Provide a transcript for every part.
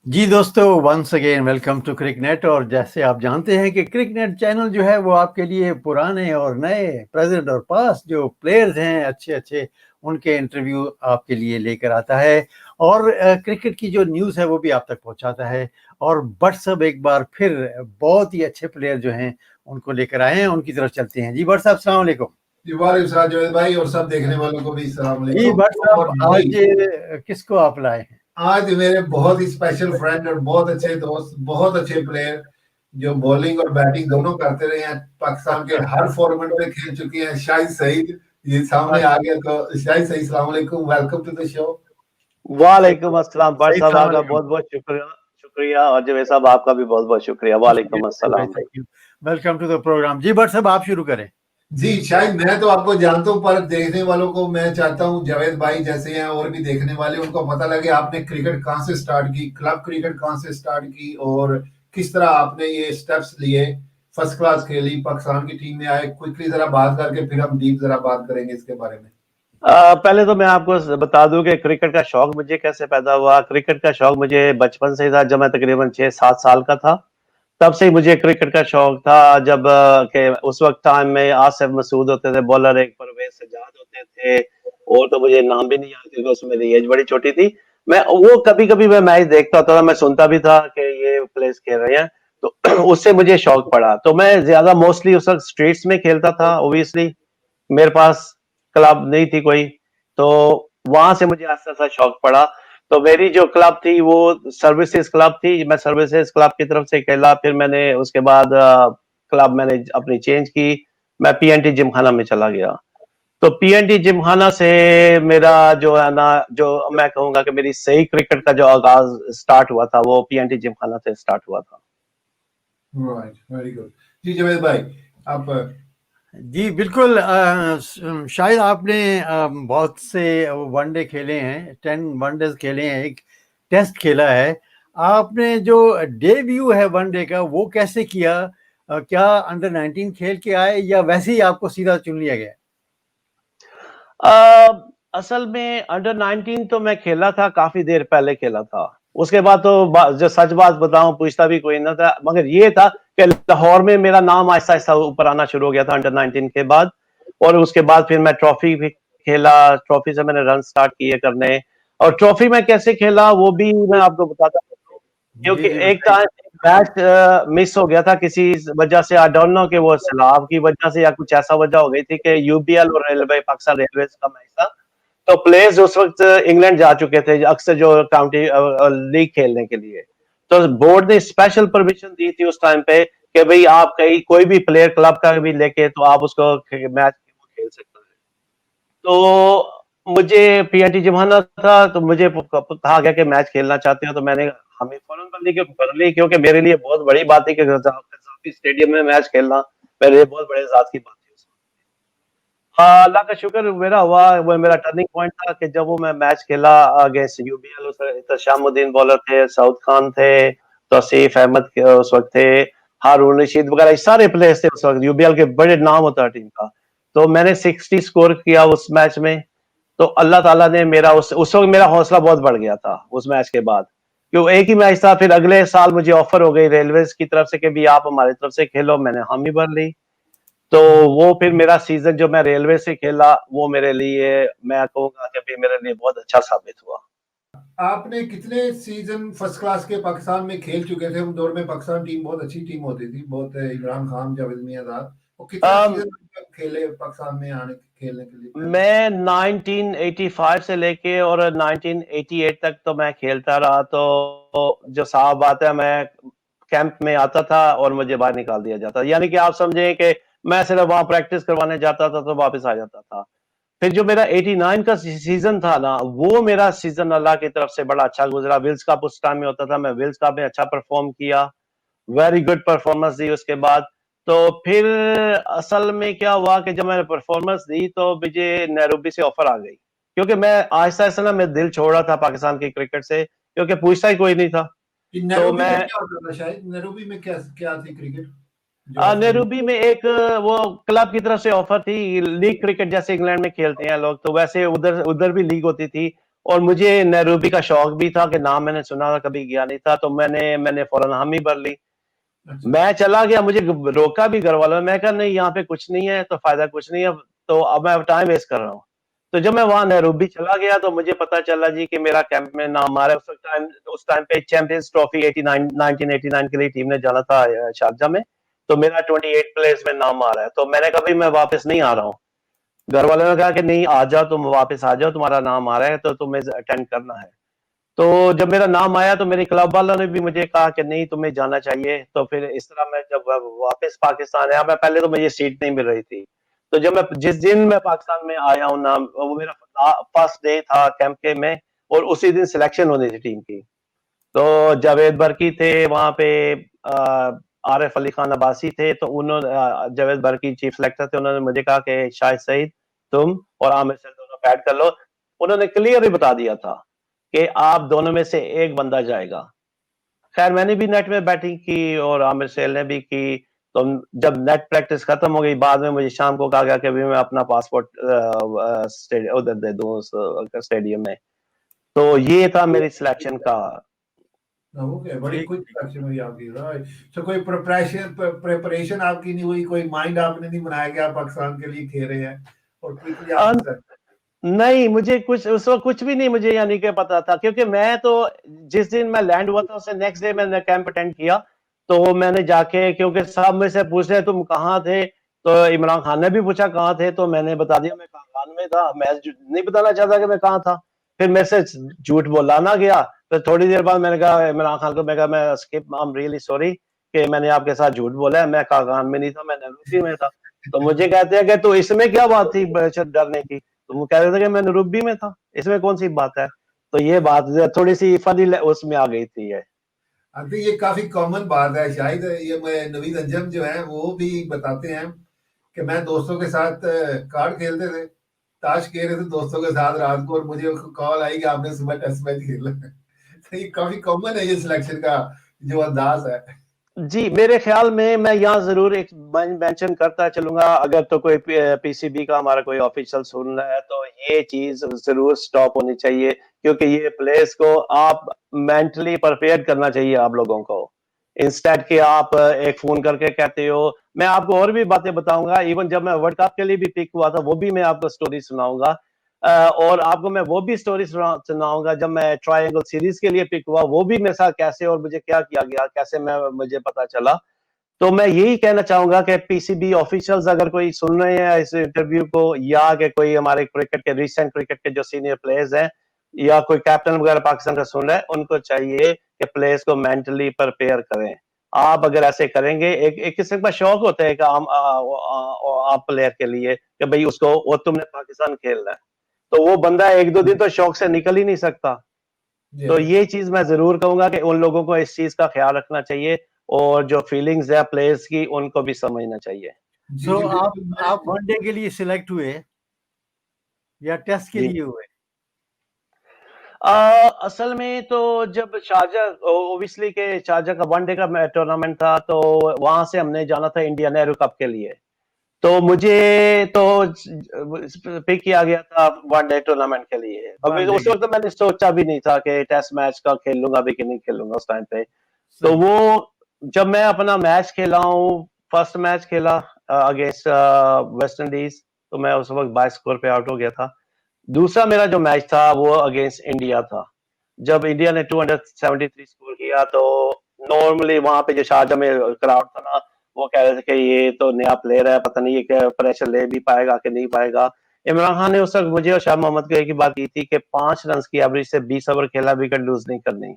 जी दोस्तों, once again welcome to क्रिकनेट। और जैसे आप जानते हैं कि क्रिकनेट चैनल जो है वो आपके लिए पुराने और नए, प्रेजेंट और पास्ट जो प्लेयर्स हैं अच्छे अच्छे, उनके इंटरव्यू आपके लिए लेकर आता है। और क्रिकेट की जो न्यूज़ है वो भी आप तक पहुंचाता है। और बट सब एक बार फिर बहुत ही अच्छे प्लेयर जो हैं उनको लेकर आए हैं, उनकी तरफ चलते हैं। जी बट साहब, अस्सलाम वालेकुम। जी वालेकुम सलाम जावेद भाई और सब देखने वालों को भी सलाम जी अलैकुम। बट साहब, और आज भाई किसको आप लाए हैं? आज मेरे बहुत ही स्पेशल फ्रेंड और बहुत अच्छे दोस्त, बहुत अच्छे प्लेयर जो बॉलिंग और बैटिंग दोनों करते रहे हैं, पाकिस्तान के हर फॉर्मेट में खेल चुके हैं। शाहिद सईद ये सामने आ गया, तो शाहिद सईद सलाम अलैकुम, वेलकम टू द शो। वालेकुम अस्सलाम। बट सही, साहब अस्सलाम आपका वालेकुम। बहुत बहुत शुक्रिया शुक्रिया और जवेद साहब आपका भी बहुत बहुत शुक्रिया। वालेकुम अस्सलाम भाई। Thank you. Welcome to the programme. जी बट साहब, आप शुरू करें। जी शायद मैं तो आपको जानता हूँ, पर देखने वालों को मैं चाहता हूँ जावेद भाई जैसे हैं और भी देखने वाले, उनको पता लगे आपने क्रिकेट कहाँ से स्टार्ट की, क्लब क्रिकेट कहाँ से स्टार्ट की और किस तरह आपने ये स्टेप्स लिए, फर्स्ट क्लास खेली, पाकिस्तान की टीम में आए। क्विकली जरा बात करके फिर हम डीप जरा बात करेंगे इसके बारे में। पहले तो मैं आपको बता दूं कि क्रिकेट का शौक मुझे कैसे पैदा हुआ। क्रिकेट का शौक मुझे बचपन से ही था। जब मैं तकरीबन 6-7 साल का था तब से ही मुझे क्रिकेट का शौक था। जब के उस वक्त टाइम में आसिफ मसूद होते थे बॉलर, एक परवेज सजाद होते थे, और तो मुझे नाम भी नहीं याद क्योंकि उसमें मेरी एज बड़ी छोटी थी। मैं वो कभी कभी मैं मैच देखता था, मैं सुनता भी था कि ये प्लेयर्स खेल रहे हैं, तो उससे मुझे शौक पड़ा। तो मैं ज्यादा मोस्टली उस वक्त स्ट्रीट्स में खेलता था। ओबियसली मेरे पास क्लब नहीं थी कोई, तो वहां से मुझे आस्ता आस्ता शौक पड़ा। तो मेरी जो क्लब थी वो सर्विसेज क्लब थी। मैं सर्विसेज क्लब की तरफ से खेला। फिर मैंने उसके बाद क्लब मैंने अपनी चेंज की। मैं पीएनटी जिमखाना में चला गया। तो पीएनटी जिमखाना से मेरा जो है ना, जो मैं कहूंगा कि मेरी सही क्रिकेट का जो आगाज स्टार्ट हुआ था वो पीएनटी जिमखाना से स्टार्ट हुआ था। Right, very good. जी जावेद भाई आप जी बिल्कुल। शायद आपने बहुत से वनडे खेले हैं, 10 वनडेज खेले हैं, एक टेस्ट खेला है। आपने जो डेब्यू है वनडे का वो कैसे किया? क्या अंडर 19 खेल के आए या वैसे ही आपको सीधा चुन लिया गया? असल में अंडर 19 तो मैं खेला था, काफी देर पहले खेला था। उसके बाद तो जो सच बात बताऊं पूछता भी कोई ना था, मगर ये था कि लाहौर में मेरा नाम आहिस्ता आहिस्ता ऊपर आना शुरू हो गया था अंडर 19 के बाद। और उसके बाद फिर मैं ट्रॉफी भी खेला। ट्रॉफी से मैंने रन स्टार्ट किए करने। और ट्रॉफी में कैसे खेला वो भी मैं आपको बताता हूँ, जी क्योंकि जी, एक बताइए। टाइम मैच मिस हो गया था किसी वजह से। आई डोंट नो कि वो सैलाब की वजह से या कुछ ऐसा वजह हो गई थी कि यूबीएल और रेलवे पाकिस्तान रेलवे का मैच था। तो प्लेयर्स उस वक्त इंग्लैंड जा चुके थे अक्सर जो काउंटी लीग खेलने के लिए। तो बोर्ड ने स्पेशल परमिशन दी थी उस टाइम पे कि भाई आप कहीं कोई भी प्लेयर क्लब का भी लेके तो आप उसको मैच खेल सकते हैं। तो मुझे पीएनटी जिमाना था, तो मुझे कहा गया कि मैच खेलना चाहते हो, तो मैंने हमें फौरन कर ली क्योंकि मेरे लिए बहुत बड़ी बात थी कि कज़ाकी स्टेडियम में मैच खेलना मेरे लिए बहुत बड़े एजाज की बात थी। अल्लाह का शुक्र मेरा हुआ, वो मेरा टर्निंग पॉइंट था कि जब वो मैं मैच खेला अगेंस्ट यूबीएल। उस शामुद्दीन बॉलर थे, सऊद खान थे, तौसीफ अहमद के उस वक्त थे, हारून रशीद वगैरह सारे प्लेयर्स थे उस वक्त। यूबीएल के बड़े नाम होता है टीम का। तो मैंने 60 स्कोर किया उस मैच में। तो अल्लाह ताला ने मेरा उस वक्त मेरा हौसला बहुत बढ़ गया था उस मैच के बाद। क्यों एक ही मैच था, फिर अगले साल मुझे ऑफर हो गई रेलवेज की तरफ से कि भी आप हमारी तरफ से खेलो। मैंने हामी भर ली। तो वो फिर मेरा सीजन जो मैं रेलवे से खेला वो मेरे लिए, मैं कहूंगा कि भी मेरे लिए बहुत अच्छा साबित हुआ। आपने कितने सीजन फर्स्ट क्लास के पाकिस्तान में खेल चुके थे? उस दौर में पाकिस्तान टीम बहुत अच्छी टीम होती थी, बहुत इमरान खान, जावेद मियांदाद। और कितना अम, सीजन खेले पाकिस्तान में आने खेलने के लिए पहले? मैं 1985 से लेके और 1988 तक तो मैं खेलता रहा। तो जो साफ बात है, मैं कैंप में आता था और मुझे बाहर निकाल दिया जाता, यानी कि आप समझें कि मैं सिर्फ वहां प्रैक्टिस करवाने जाता था तो वापस आ जाता था। फिर जो मेरा 89 का सीजन था ना, वो मेरा सीजन अल्लाह की तरफ से बड़ा अच्छा गुजरा। विल्स कप उस टाइम में होता था, मैं विल्स कप में अच्छा परफॉर्म किया, वेरी गुड परफॉर्मेंस दी उसके बाद। तो फिर असल में क्या हुआ कि जब मैंने परफॉर्मेंस दी तो मुझे नैरोबी से ऑफर आ गई, क्योंकि मैं आहिस्ता आहिस्ता ना मैं दिल छोड़ रहा था पाकिस्तान की क्रिकेट से, क्योंकि पूछता ही कोई नहीं था। कि तो नैरोबी में मैं क्या होता था? शायद नैरोबी में क्या क्या थी क्रिकेट जो ऑफर में? नेरूबी में एक वो क्लब की तरफ से ऑफर थी, लीग क्रिकेट जैसे इंग्लैंड में खेलते हैं लोग, तो वैसे उधर उधर भी लीग होती थी। और मुझे नैरोबी का शौक भी था कि नाम मैंने सुना था, कभी गया नहीं था, तो मैंने फौरन हामी भर ली। अच्छा। मैं चला गया, मुझे रोका भी घर वालों ने, मैं कहा नहीं यहाँ पे कुछ नहीं है, तो फायदा कुछ नहीं है, तो अब मैं टाइम वेस्ट कर रहा हूँ। तो जब मैं वहां नैरोबी चला गया तो मुझे पता चला जी कि मेरा कैंप में नाम आ रहा है। उस टाइम पे चैंपियंस ट्रॉफी 1989 के लिए टीम ने जाना था शारजा में, तो मेरा 28 प्लेस में नाम आ रहा है। तो मैंने कहा मैं वापस नहीं आ रहा हूँ। घर वालों ने कहा कि नहीं आ जाओ, तुम वापस आ जाओ, तुम्हारा नाम आ रहा है तो तुम्हें अटेंड करना है। तो जब मेरा नाम आया तो मेरे क्लब वालों ने भी मुझे कहा कि नहीं तुम्हें जाना चाहिए। तो फिर इस तरह मैं जब वापस पाकिस्तान आया, मैं पहले तो मुझे सीट नहीं मिल रही थी, तो जब मैं जिस दिन मैं पाकिस्तान में आया हूँ ना, वो मेरा फर्स्ट डे था कैंप के में, और उसी दिन सिलेक्शन होनी थी टीम की। तो जावेद बर्की थे वहां पे, आरिफ अली खान अब्बासी थे, तो उन्होंने जावेद बर्की चीफ सेलेक्टर थे, उन्होंने मुझे कहा कि शाहिद सईद तुम और आमिर सईद दोनों बैट कर लो। उन्होंने क्लियर ही बता दिया था कि आप दोनों में से एक बंदा जाएगा। खैर मैंने भी नेट में बैटिंग की और आमिर सैल ने भी की। तो जब नेट प्रैक्टिस खत्म हो गई, बाद में मुझे शाम को कहा गया कि अभी मैं अपना पासपोर्ट उधर दे दूं स्टेडियम में। तो ये था मेरी सिलेक्शन का। ओके, बड़ी ठीक क्विक ठीक। सिलेक्शन हुई आपकी, राइट। सो कोई प्रिपरेशन आपकी नहीं हुई, कोई माइंड आपने नहीं बनाया कि आप पाकिस्तान के लिए खेल रहे हैं और क्विकली अ, आपने select- नहीं, मुझे कुछ उस वक्त कुछ भी नहीं मुझे यानी कि पता था, क्योंकि मैं तो जिस दिन मैं लैंड हुआ था उससे नेक्स्ट डे मैंने कैंप अटेंड किया। तो मैंने जाके, क्योंकि सब मुझे से पूछ रहे तुम कहाँ थे, तो इमरान खान ने भी पूछा कहाँ थे, तो मैंने बता दिया मैं कागान में था, मैं नहीं बताना चाहता कि मैं कहाँ था। फिर मेरे से झूठ बोला ना गया। फिर थोड़ी देर बाद मैंने कहा इमरान खान को, मैं कहा मैं skip, I am really sorry कि मैंने आपके साथ झूठ बोला है, मैं कागान में नहीं था, मैं नैरोबी में था। तो मुझे कहते हैं कि तो इसमें क्या बात थी डरने की, तो वो कह रहे थे कि मैं नैरोबी में था, इसमें कौन सी बात है। तो ये बात थोड़ी सी फनी उसमें आ गई थी ये। आई थिंक ये काफी कॉमन बात है, शायद ये नवीद अंजम जो है वो भी बताते हैं कि मैं दोस्तों के साथ कार्ड खेलते थे, ताश खेल रहे थे दोस्तों के साथ रात को, और मुझे कॉल आई कि आपने सुबह टेस्ट मैच खेलना है। तो ये काफी कॉमन है ये सिलेक्शन का जो अंदाज है। जी, मेरे ख्याल में मैं यहाँ जरूर एक मेंशन करता चलूंगा, अगर तो कोई पीसीबी का हमारा कोई ऑफिशियल सुन रहा है तो ये चीज जरूर स्टॉप होनी चाहिए, क्योंकि ये प्लेयर्स को आप मेंटली प्रिपेयर करना चाहिए आप लोगों को, इंस्टेड कि आप एक फोन करके कहते हो। मैं आपको और भी बातें बताऊंगा, इवन जब मैं वर्ल्ड कप के लिए भी पिक हुआ था वो भी मैं आपको स्टोरी सुनाऊंगा। और आपको मैं वो भी स्टोरी सुनाऊंगा जब मैं ट्रायंगल सीरीज के लिए पिक हुआ, वो भी मेरे साथ कैसे और मुझे क्या किया गया, कैसे मैं मुझे पता चला। तो मैं यही कहना चाहूंगा कि पीसीबी ऑफिशियल्स अगर कोई सुन रहे हैं इस इंटरव्यू को, या कि कोई हमारे क्रिकेट के रिसेंट क्रिकेट के जो सीनियर प्लेयर्स हैं, या कोई कैप्टन वगैरह पाकिस्तान का सुन रहा है, उनको चाहिए कि प्लेयर्स को मेंटली प्रिपेयर करें। आप अगर ऐसे करेंगे, एक किस्म का शौक होता है कि आप प्लेयर के लिए कि भाई उसको, वो तुमने पाकिस्तान खेलना है, तो वो बंदा एक दो दिन तो शौक से निकल ही नहीं सकता। जी तो ये चीज मैं जरूर कहूंगा कि उन लोगों को इस चीज का ख्याल रखना चाहिए, और जो फीलिंग्स है प्लेयर्स की उनको भी समझना चाहिए। जी सो जी बिल्कुल। आप वनडे के लिए सिलेक्ट हुए या टेस्ट के जी। लिए हुए? असल में तो जब शारजा, ओबियसली के शारजा का वनडे का टूर्नामेंट था, तो वहां से हमने जाना था इंडिया नेहरू कप के लिए। तो मुझे तो पिक किया गया था वनडे टूर्नामेंट के लिए। अभी वनडे उस के वक्त तो मैंने सोचा भी नहीं था कि टेस्ट मैच का खेल लूंगा भी कि नहीं खेलूंगा उस टाइम पे। तो सही। वो जब मैं अपना मैच खेला हूँ, फर्स्ट मैच खेला अगेंस्ट वेस्ट इंडीज, तो मैं उस वक्त 22 स्कोर पे आउट हो गया था। दूसरा मेरा जो मैच था वो अगेंस्ट इंडिया था, जब इंडिया ने 273 स्कोर किया। तो नॉर्मली वहां पे जो शारजा में क्राउड था ना, वो कह रहे थे कि ये तो नया प्लेयर है, पता नहीं ये क्या प्रेशर ले भी पाएगा कि नहीं पाएगा। इमरान खान ने उस वक्त मुझे और शाह मोहम्मद को एक ही बात की थी कि 5 रन की एवरेज से 20 ओवर खेला, विकेट लूज नहीं करनी,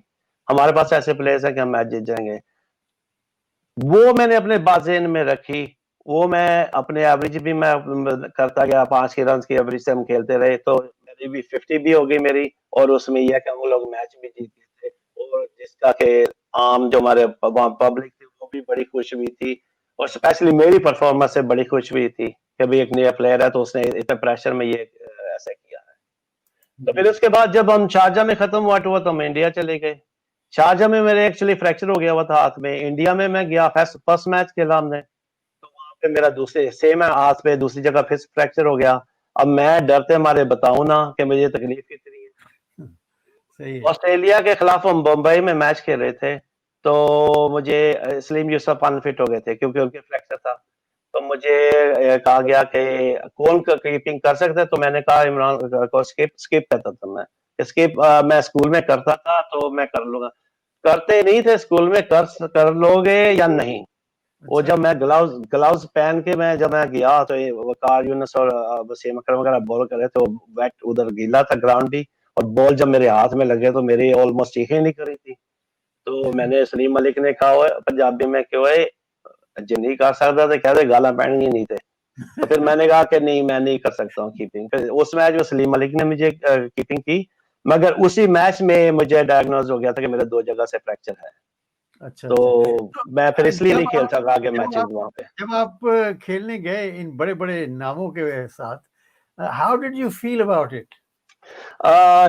हमारे पास ऐसे प्लेयर्स हैं कि हम मैच जीत जाएंगे। वो मैंने अपने बाजेन में रखी। वो मैं अपने एवरेज भी मैं करता गया, 5 रन की एवरेज से हम खेलते रहे, तो मेरी भी 50 भी हो गई मेरी। और उसमें यह कि हम लोग मैच भी जीत गए थे, और जिसका कि आम जो हमारे पब्लिक थी वो भी बड़ी खुश हुई थी, और स्पेशली मेरी परफॉर्मेंस से बड़ी खुश हुई थी कि भाई एक नया प्लेयर है तो उसने इतने प्रेशर में ये ऐसा किया है। तो जी फिर उसके बाद जब हम शारजा में खत्म हुआ तो हम इंडिया चले गए। शारजा में मेरे एक्चुअली फ्रैक्चर हो गया हुआ था हाथ में। इंडिया में मैं गया, फर्स्ट मैच खेला हमने, तो वहां पे मेरा दूसरे सेम है हाथ पे, दूसरी जगह फिर फ्रैक्चर हो गया। अब मैं डरते मारे बताऊं ना कि मुझे तकलीफ कितनी है। सही है। ऑस्ट्रेलिया के खिलाफ हम बम्बई में मैच खेल रहे थे, तो मुझे सलीम यूसुफ अनफिट हो गए थे क्योंकि उनके फ्रैक्चर था। तो मुझे कहा गया कि कौन कीपिंग कर सकता है, तो मैंने कहा इमरान को स्किप स्किप करता था मैं। स्किप मैं स्कूल में करता था तो मैं कर लूंगा। करते नहीं थे स्कूल में, कर लोगे या नहीं। वो अच्छा। जब मैं ग्लव्स ग्लव्स पहन के मैं जब मैं गया तो ये वकार यूनुस और वसीम अकरम वगैरह बॉल कर रहे थे, तो वेट उधर गीला था ग्राउंड भी, और बॉल जब मेरे हाथ में लगे तो मेरी ऑलमोस्ट चीखें नहीं करी थी। तो मैंने सलीम मलिक ने कहा हुआ पंजाबी में कि ओए जे नहीं कर सकता तो कह दे गाला पैणगी नहीं थे। तो फिर मैंने कहा कि नहीं मैं नहीं कर सकता हूँ कीपिंग। फिर उस मैच में सलीम मलिक ने मुझे कीपिंग की, मगर उसी मैच में मुझे डायग्नोज हो गया था कि मेरे 2 जगह से फ्रैक्चर है। अच्छा, तो अच्छा। मैं फिर तो इसलिए नहीं खेल सका आगे जब मैचेस आप वहां पे। जब आप खेलने गए इन बड़े-बड़े नामों के साथ, how did you feel about it?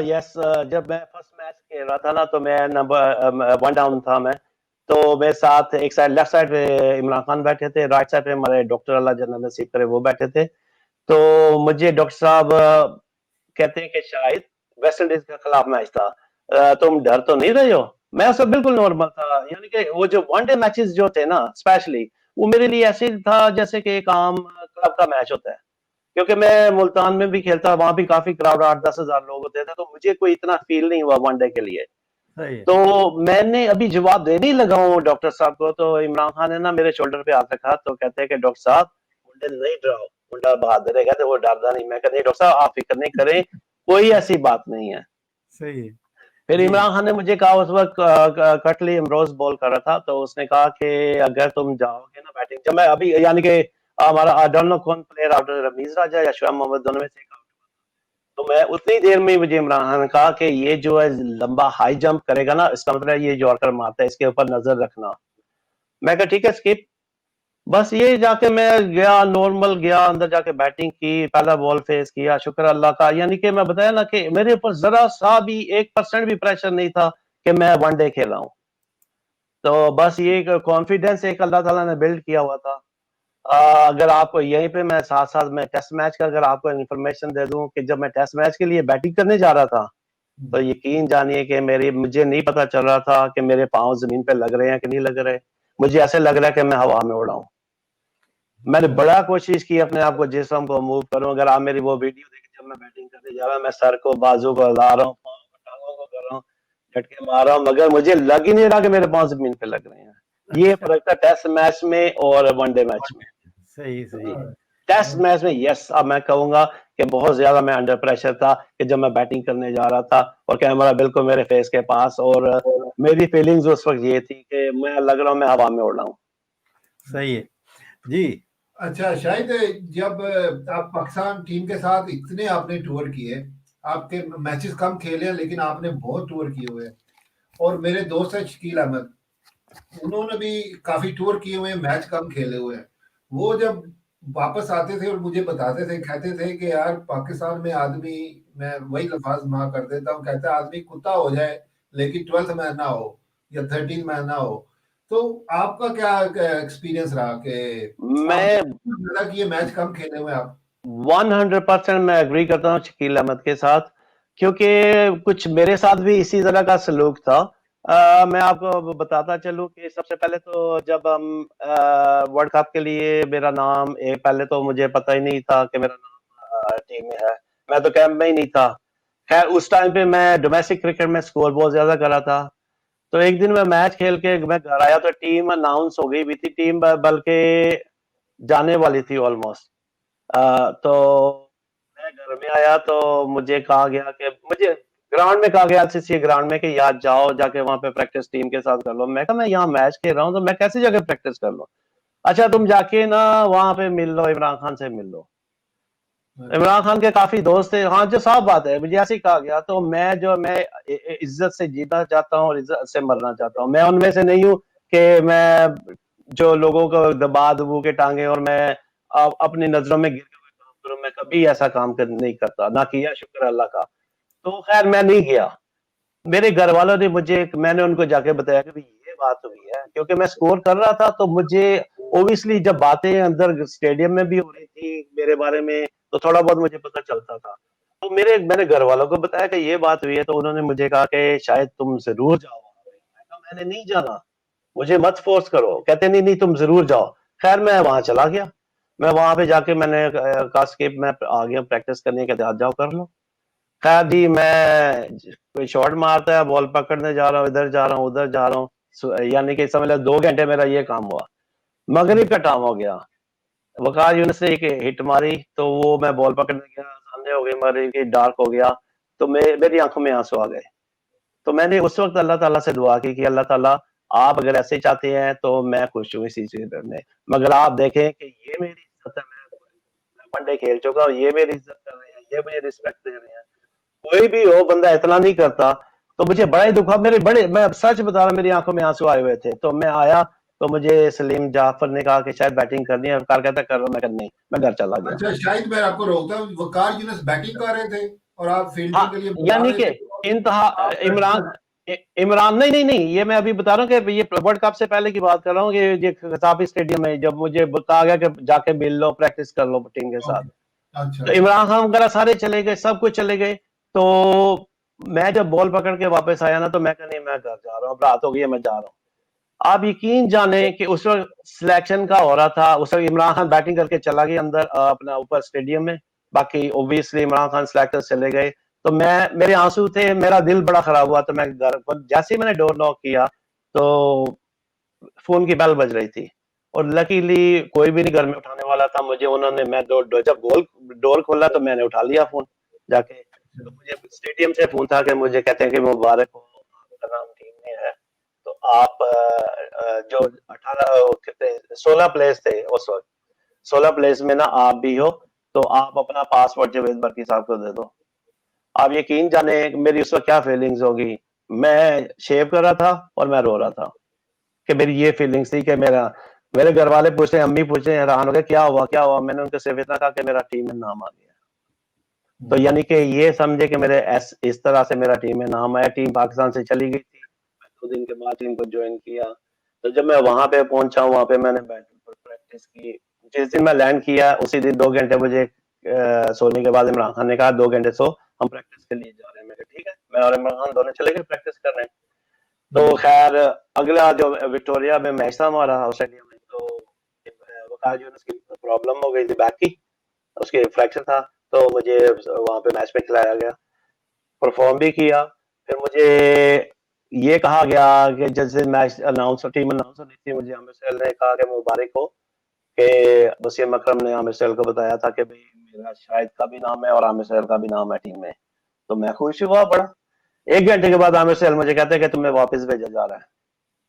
Yes, जब मैं फर्स्ट मैच खेल रहा था ना तो मैं नंबर 1 डाउन था मैं। तो मेरे साथ एक साइड लेफ्ट साइड पे इमरान खान बैठे थे, राइट साइड पे हमारे डॉक्टर अल्लाह जन्नत नसीब करे वो बैठे थे। तो मुझे डॉक्टर साहब कहते हैं कि शायद वेस्ट इंडीज के खिलाफ मैच था, तुम डर तो नहीं रहे हो? मैं उसका बिल्कुल नॉर्मल था, यानी कि वो जो वनडे मैचेस जो थे ना स्पेशली, वो मेरे लिए ऐसे था जैसे कि एक आम क्लब का मैच होता है। क्योंकि मैं मुल्तान में भी खेलता, वहां भी काफी क्राउड 8-10 हजार लोग होते थे, तो मुझे कोई इतना फील नहीं हुआ वनडे के लिए। सही है। तो मैंने अभी जवाब देने ही लगा हूँ डॉक्टर साहब को, तो इमरान खान ने ना मेरे शोल्डर पे हाथ रखा, तो कहते हैं कि डॉक्टर साहब मुंडे नहीं डराओ, मुंडा बहादुर है। कहते वो डरदा नहीं। मैं कहते नहीं डॉक्टर साहब आप फिक्र नहीं करें, कोई ऐसी बात नहीं है। सही है। फिर जी। इमरान खान ने मुझे कहा, उस वक्त कटली इमरोज बॉल कर रहा था, तो उसने कहा कि अगर तुम जाओगे ना बैटिंग, जब मैं अभी यानी कि हमारा आई डोंट नो कौन प्लेयर आउट, रमीज राजा या शुएब मोहम्मद, दोनों में से एक। तो मैं उतनी देर में मुझे इमरान खान ने कहा कि ये जो है लंबा हाई जंप करेगा ना, इसका मतलब ये यॉर्कर मारता है, इसके ऊपर नजर रखना। मैं कहा ठीक है स्किप। बस ये जाके मैं गया, नॉर्मल गया, अंदर जाके बैटिंग की, पहला बॉल फेस किया, शुक्र अल्लाह का, यानी कि मैं बताया ना कि मेरे ऊपर जरा सा भी 1% भी प्रेशर नहीं था कि मैं वनडे खेला हूं। तो बस ये कॉन्फिडेंस एक अल्लाह ताला ने बिल्ड किया हुआ था। अगर आपको यहीं पे मैं साथ साथ मैं टेस्ट मैच का अगर आपको इन्फॉर्मेशन दे दूं कि जब मैं टेस्ट मैच के लिए बैटिंग करने जा रहा था, तो यकीन जानिए कि मुझे नहीं पता चल रहा था कि मेरे पाँव जमीन पे लग रहे हैं कि नहीं लग रहे। मुझे ऐसे लग रहा है कि मैं हवा में उड़ा हूँ। मैंने अच्छा। बड़ा कोशिश की अपने आप को जिस्म को मूव करूं। अगर आप मेरी वो वीडियो देखें जब मैं बैटिंग करने जा रहा हूं, मैं सर को बाजू को हिला रहा हूँ, पाँव को टांगों को कर रहा हूँ, झटके मार रहा हूँ, मगर मुझे लग ही नहीं रहा कि मेरे पाँव जमीन पे लग रहे हैं। ये अच्छा। फर्क था टेस्ट मैच में और वनडे मैच में। सही, सही। टेस्ट मैच में यस, अब मैं कहूंगा कि बहुत ज्यादा मैं अंडर प्रेशर था कि जब मैं बैटिंग करने जा रहा था और कैमरा बिल्कुल मेरे फेस के पास, और मेरी फीलिंग्स उस वक्त ये थी कि मैं लग रहा हूँ मैं हवा में उड़ रहा हूँ। सही है। जी। अच्छा शायद जब आप पाकिस्तान टीम के साथ इतने आपने टूर किए, आपके मैचेस कम खेले हैं लेकिन आपने बहुत टूर किए हुए हैं। और मेरे दोस्त है शकील अहमद, उन्होंने भी काफी टूर किए हुए हैं, मैच कम खेले हुए हैं। वो जब वापस आते थे और मुझे बताते थे, कहते थे कि यार पाकिस्तान में आदमी, मैं वही लफ्ज माँ कर देता हूँ, कहता है आदमी कुत्ता हो जाए लेकिन 12th मैन ना हो या 13th मैन ना हो। तो आपका क्या एक्सपीरियंस रहा कि आप मैं ज्यादा किए मैच कम खेले हुए आप? 100% मैं एग्री करता हूँ शकील अहमद के साथ, क्योंकि कुछ मेरे साथ भी इसी तरह का सलूक था। मैं आपको बताता चलूं कि सबसे पहले तो जब हम वर्ल्ड कप के लिए मेरा नाम पहले तो मुझे पता ही नहीं था कि मेरा नाम टीम में है। मैं तो कैंप में ही नहीं था। खैर उस टाइम पे मैं डोमेस्टिक क्रिकेट में स्कोर बहुत ज्यादा कर रहा था। तो एक दिन मैं मैच खेल के मैं घर आया तो टीम अनाउंस हो गई भी थी, टीम बल्कि जाने वाली थी ऑलमोस्ट। तो मैं घर में आया तो मुझे कहा गया कि मुझे ग्राउंड में कहा गया आरसीसी ग्राउंड में कि यार जाओ जाके वहां पे प्रैक्टिस टीम के साथ कर लो। मैं कहा मैं यहाँ मैच खेल रहा हूँ तो मैं कैसे जाके प्रैक्टिस कर लूँ। अच्छा तुम जाके ना वहां पे मिल लो, इमरान खान से मिल लो। इमरान खान के काफी दोस्त थे, हाँ जो साफ बात है, मुझे ऐसे ही कहा गया। तो मैं इज्जत से जीना चाहता हूँ और इज्जत से मरना चाहता हूँ। मैं उनमें से नहीं हूँ कि मैं जो लोगों को दबा दबू के टांगे और मैं अपनी नजरों में गिर के कोई काम करूं। मैं कभी ऐसा काम नहीं करता, ना किया, शुक्र अल्लाह का। तो खैर मैं नहीं गया। मेरे घर वालों ने मैंने उनको जाके बताया कि भाई ये बात हुई है, क्योंकि मैं स्कोर कर रहा था। तो मुझे ओबियसली जब बातें अंदर स्टेडियम में भी हो रही थी मेरे बारे में, तो थोड़ा बहुत मुझे पता चलता था। तो मैंने घर वालों को बताया कि ये बात हुई है, तो उन्होंने मुझे कहा कि शायद तुम जरूर जाओ वहाँ पे। मैं कहा मैंने नहीं जाना, मुझे मत फोर्स करो। कहते नहीं नहीं तुम जरूर जाओ। खैर मैं वहां चला गया। मैं वहां पे जाके मैंने कहा कि मैं आ गया प्रैक्टिस करने के, बाद जाओ कर लो। खैर जी मैं कोई शॉट मारता है, बॉल पकड़ने जा रहा हूँ, इधर जा रहा हूँ उधर जा रहा हूँ, यानी कि समझ लो 2 घंटे मेरा ये काम हुआ। मगरिब का टाइम हो गया, वकार यूनिस ने एक हिट मारी, तो वो मैं बॉल पकड़ने गया, सामने हो गई मगरिब की, डार्क हो गया, तो मेरी आंखों में आंसू आ गए। तो मैंने उस वक्त अल्लाह ताला से दुआ की कि अल्लाह ताला आप अगर ऐसे चाहते हैं तो मैं खुश हूँ इसी चीज में, मगर आप देखें कि ये मेरी इज्जत है, मैं वनडे खेल चुका हूँ, ये मेरी इज्जत कर रहे हैं, ये मुझे रिस्पेक्ट दे रहे हैं, कोई भी हो बंदा इतना नहीं करता। तो मुझे बड़ा ही दुख हुआ, मैं सच बता रहा, मेरी आंखों में आंसू आए हुए थे। तो मैं आया, तो मुझे सलीम जाफर ने कहा कि शायद बैटिंग करनी है, कार कहता कर लो, मैं नहीं, मैं घर चला गया। अच्छा, शायद मैं आपको रोकता हूँ, वकार यूनुस बैटिंग कर रहे थे और आप हाँ, फील्डिंग के लिए बुला यानी रहे कि थे, तो इंतहा आप इमरान बैट्समैन। इमरान नहीं नहीं नहीं, ये मैं अभी बता रहा हूँ कि ये वर्ल्ड कप से पहले की बात कर रहा हूँ कि ये खताबी स्टेडियम में जब मुझे कहा गया कि जाके मिल लो, प्रैक्टिस कर लो टीम के साथ। ओके, अच्छा तो अच्छा। इमरान खान वगैरह सारे चले गए, सब कुछ चले गए। तो मैं जब बॉल पकड़ के वापस आया ना, तो मैं कहा नहीं मैं घर जा रहा हूँ, अब रात हो गई है, मैं जा रहा हूँ। आप यकीन जाने कि उस वक्त सिलेक्शन का हो रहा था, उस वक्त इमरान खान बैटिंग करके चला गया अंदर अपना ऊपर स्टेडियम में। बाकी ओब्वियसली इमरान खान सिलेक्टर चले गए। तो मेरे आंसू थे, मेरा दिल बड़ा खराब हुआ। तो मैं घर पर जैसे ही मैंने डोर नॉक किया, तो फोन की बेल बज रही थी, और लकीली कोई भी नहीं घर में उठाने वाला था मुझे। उन्होंने मैं जब डोर खोला तो मैंने उठा लिया फोन जाके। तो मुझे स्टेडियम से फोन था कि मुझे कहते हैं कि मुबारक हो, आपका नाम टीम में है। तो आप जो 18 कितने 16 प्लेयर्स थे उस वक्त, 16 प्लेयर्स में ना आप भी हो, तो आप अपना पासवर्ड जावेद बर्की साहब को दे दो। आप यकीन जाने मेरी उस वक्त क्या फीलिंग्स होगी। मैं शेव कर रहा था और मैं रो रहा था कि मेरी ये फीलिंग्स थी कि मेरे घर वाले पूछते हैं, अम्मी पूछते हैं, हैरान हो गए क्या हुआ क्या हुआ। मैंने उनको सिर्फ इतना कहा कि मेरा टीम में नाम आ गया। तो यानी कि ये समझे कि मेरे इस तरह से मेरा टीम में नाम आया। टीम पाकिस्तान से चली गई थी, मैं 2 दिन के बाद टीम को ज्वाइन किया। तो जब मैं वहां पे पहुंचा, वहां पे मैंने बैटिंग पर प्रैक्टिस की। जिस दिन मैं लैंड किया उसी दिन 2 घंटे मुझे सोने के बाद इमरान खान ने कहा 2 घंटे सो, हम प्रैक्टिस के लिए जा रहे हैं। मैं कहा ठीक है। मैं और इमरान खान दोनों चले गए प्रैक्टिस करने। तो खैर अगला जो विक्टोरिया में मैच था हमारा ऑस्ट्रेलिया में, तो वकार यूनुस की प्रॉब्लम हो गई थी बैक की, उसके फ्रैक्चर था। तो मुझे वहां पे मैच में खिलाया गया, परफॉर्म भी किया। फिर मुझे ये कहा गया कि जैसे मैच टीम अनाउंस हो रही थी, मुझे आमिर सैल ने कहा कि मुबारक हो कि वसीम अकरम ने आमिर सैल को बताया था कि भाई मेरा शाहिद का भी नाम है और आमिर सैल का भी नाम है टीम में। तो मैं खुश हुआ बड़ा। 1 घंटे के बाद आमिर सैल मुझे कहते हैं कि तुम्हें वापस भेजा जा रहा है,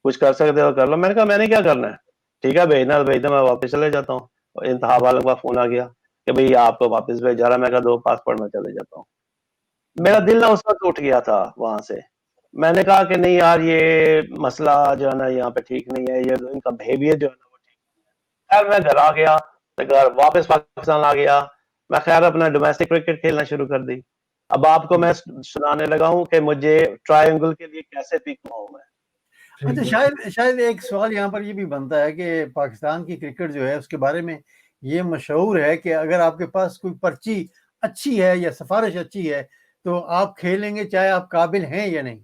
कुछ कर सकते हो कर लो। मैंने कहा मैंने क्या करना है, ठीक है भेजना भेजना, मैं वापस चले जाता हूँ। और इंतहा वालों का फोन आ गया कि भाई आपको वापस भेजा रहा है। मैं कहा 2 पासपोर्ट में चले जाता हूँ। मेरा दिल ना उस वक्त उठ गया था वहां से। मैंने कहा कि नहीं यार, ये मसला जो है ना यहाँ पे ठीक नहीं है, ये इनका बिहेवियर जो है ना वो ठीक नहीं है। खैर मैं घर आ गया, तो घर वापस पाकिस्तान आ गया। मैं खैर अपना डोमेस्टिक क्रिकेट खेलना शुरू कर दी। अब आपको मैं सुनाने लगा हूँ कि मुझे ट्रायंगल के लिए कैसे पिक हुआ हूं मैं। अच्छा, ठीक है। शायद शायद एक सवाल यहाँ पर ये भी बनता है कि पाकिस्तान की क्रिकेट जो है उसके बारे में ये मशहूर है कि अगर आपके पास कोई पर्ची अच्छी है या सिफारिश अच्छी है तो आप खेलेंगे चाहे आप काबिल हैं या नहीं।